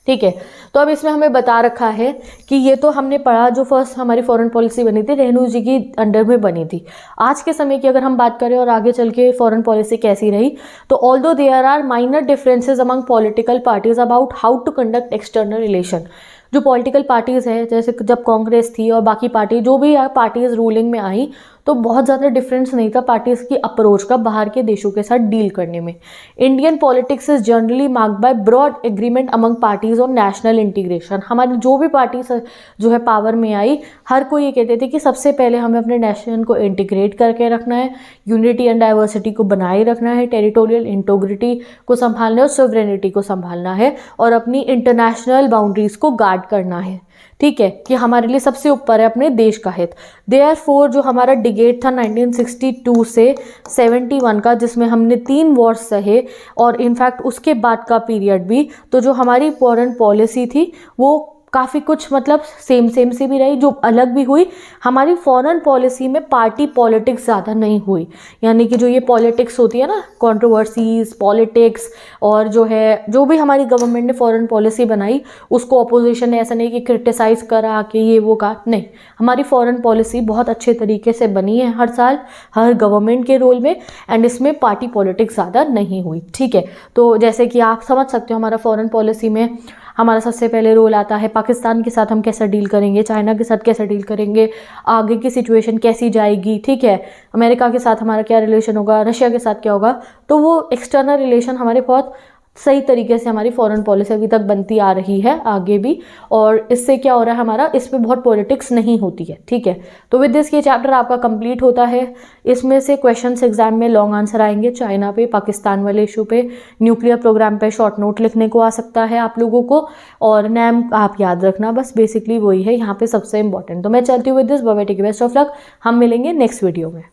ठीक है। तो अब इसमें हमें बता रखा है कि ये तो हमने पढ़ा, जो फर्स्ट हमारी फॉरेन पॉलिसी बनी थी नेहरू जी की अंडर में बनी थी। आज के समय की अगर हम बात करें और आगे चल के फॉरेन पॉलिसी कैसी रही, तो although there are minor differences among political parties about how to conduct external relation. जो पॉलिटिकल पार्टीज़ है, जैसे जब कांग्रेस थी और बाकी पार्टी जो भी पार्टीज रूलिंग में आई, तो बहुत ज़्यादा डिफरेंस नहीं था पार्टीज की अप्रोच का बाहर के देशों के साथ डील करने में। Indian politics is generally marked by broad agreement among parties on national integration. हमारी जो भी पार्टीज जो है पावर में आई, हर कोई ये कहते थे कि सबसे पहले हमें अपने नेशन को इंटीग्रेट करके रखना है, यूनिटी एंड डाइवर्सिटी को बनाए रखना है, टेरिटोरियल इंटीग्रिटी को संभालना है और सोवरेनिटी को संभालना है, और अपनी इंटरनेशनल बाउंड्रीज को गार्ड करना है, ठीक है, कि हमारे लिए सबसे ऊपर है अपने देश का हित। देयरफॉर जो हमारा डिबेट था 1962 से 71 का, जिसमें हमने 3 वॉर्स सहे, और इनफैक्ट उसके बाद का पीरियड भी, तो जो हमारी फॉरेन पॉलिसी थी वो काफ़ी कुछ मतलब सेम सी भी रही। जो अलग भी हुई, हमारी फॉरेन पॉलिसी में पार्टी पॉलिटिक्स ज़्यादा नहीं हुई, यानी कि जो ये पॉलिटिक्स होती है ना, कंट्रोवर्सीज, पॉलिटिक्स, और जो है जो भी हमारी गवर्नमेंट ने फॉरेन पॉलिसी बनाई उसको अपोजिशन ने ऐसा नहीं कि क्रिटिसाइज़ करा कि ये वो का, नहीं, हमारी फॉरेन पॉलिसी बहुत अच्छे तरीके से बनी है हर साल हर गवर्नमेंट के रोल में, एंड इसमें पार्टी पॉलिटिक्स ज़्यादा नहीं हुई, ठीक है। तो जैसे कि आप समझ सकते हो हमारा फॉरेन पॉलिसी में हमारा सबसे पहले रोल आता है पाकिस्तान के साथ हम कैसा डील करेंगे, चाइना के साथ कैसा डील करेंगे, आगे की सिचुएशन कैसी जाएगी, ठीक है, अमेरिका के साथ हमारा क्या रिलेशन होगा, रशिया के साथ क्या होगा। तो वो एक्सटर्नल रिलेशन हमारे बहुत सही तरीके से हमारी फॉरेन पॉलिसी अभी तक बनती आ रही है आगे भी, और इससे क्या हो रहा है हमारा, इस पे बहुत पॉलिटिक्स नहीं होती है, ठीक है। तो विद दिस ये चैप्टर आपका कंप्लीट होता है। इसमें से क्वेश्चंस एग्जाम में लॉन्ग आंसर आएंगे, चाइना पे, पाकिस्तान वाले इशू पे, न्यूक्लियर प्रोग्राम पे शॉर्ट नोट लिखने को आ सकता है आप लोगों को, और नेम आप याद रखना, बस बेसिकली वही है यहाँ पे सबसे इंपॉर्टेंट। तो मैं चलती हूँ with this, bye bye, take best of luck, हम मिलेंगे नेक्स्ट वीडियो में।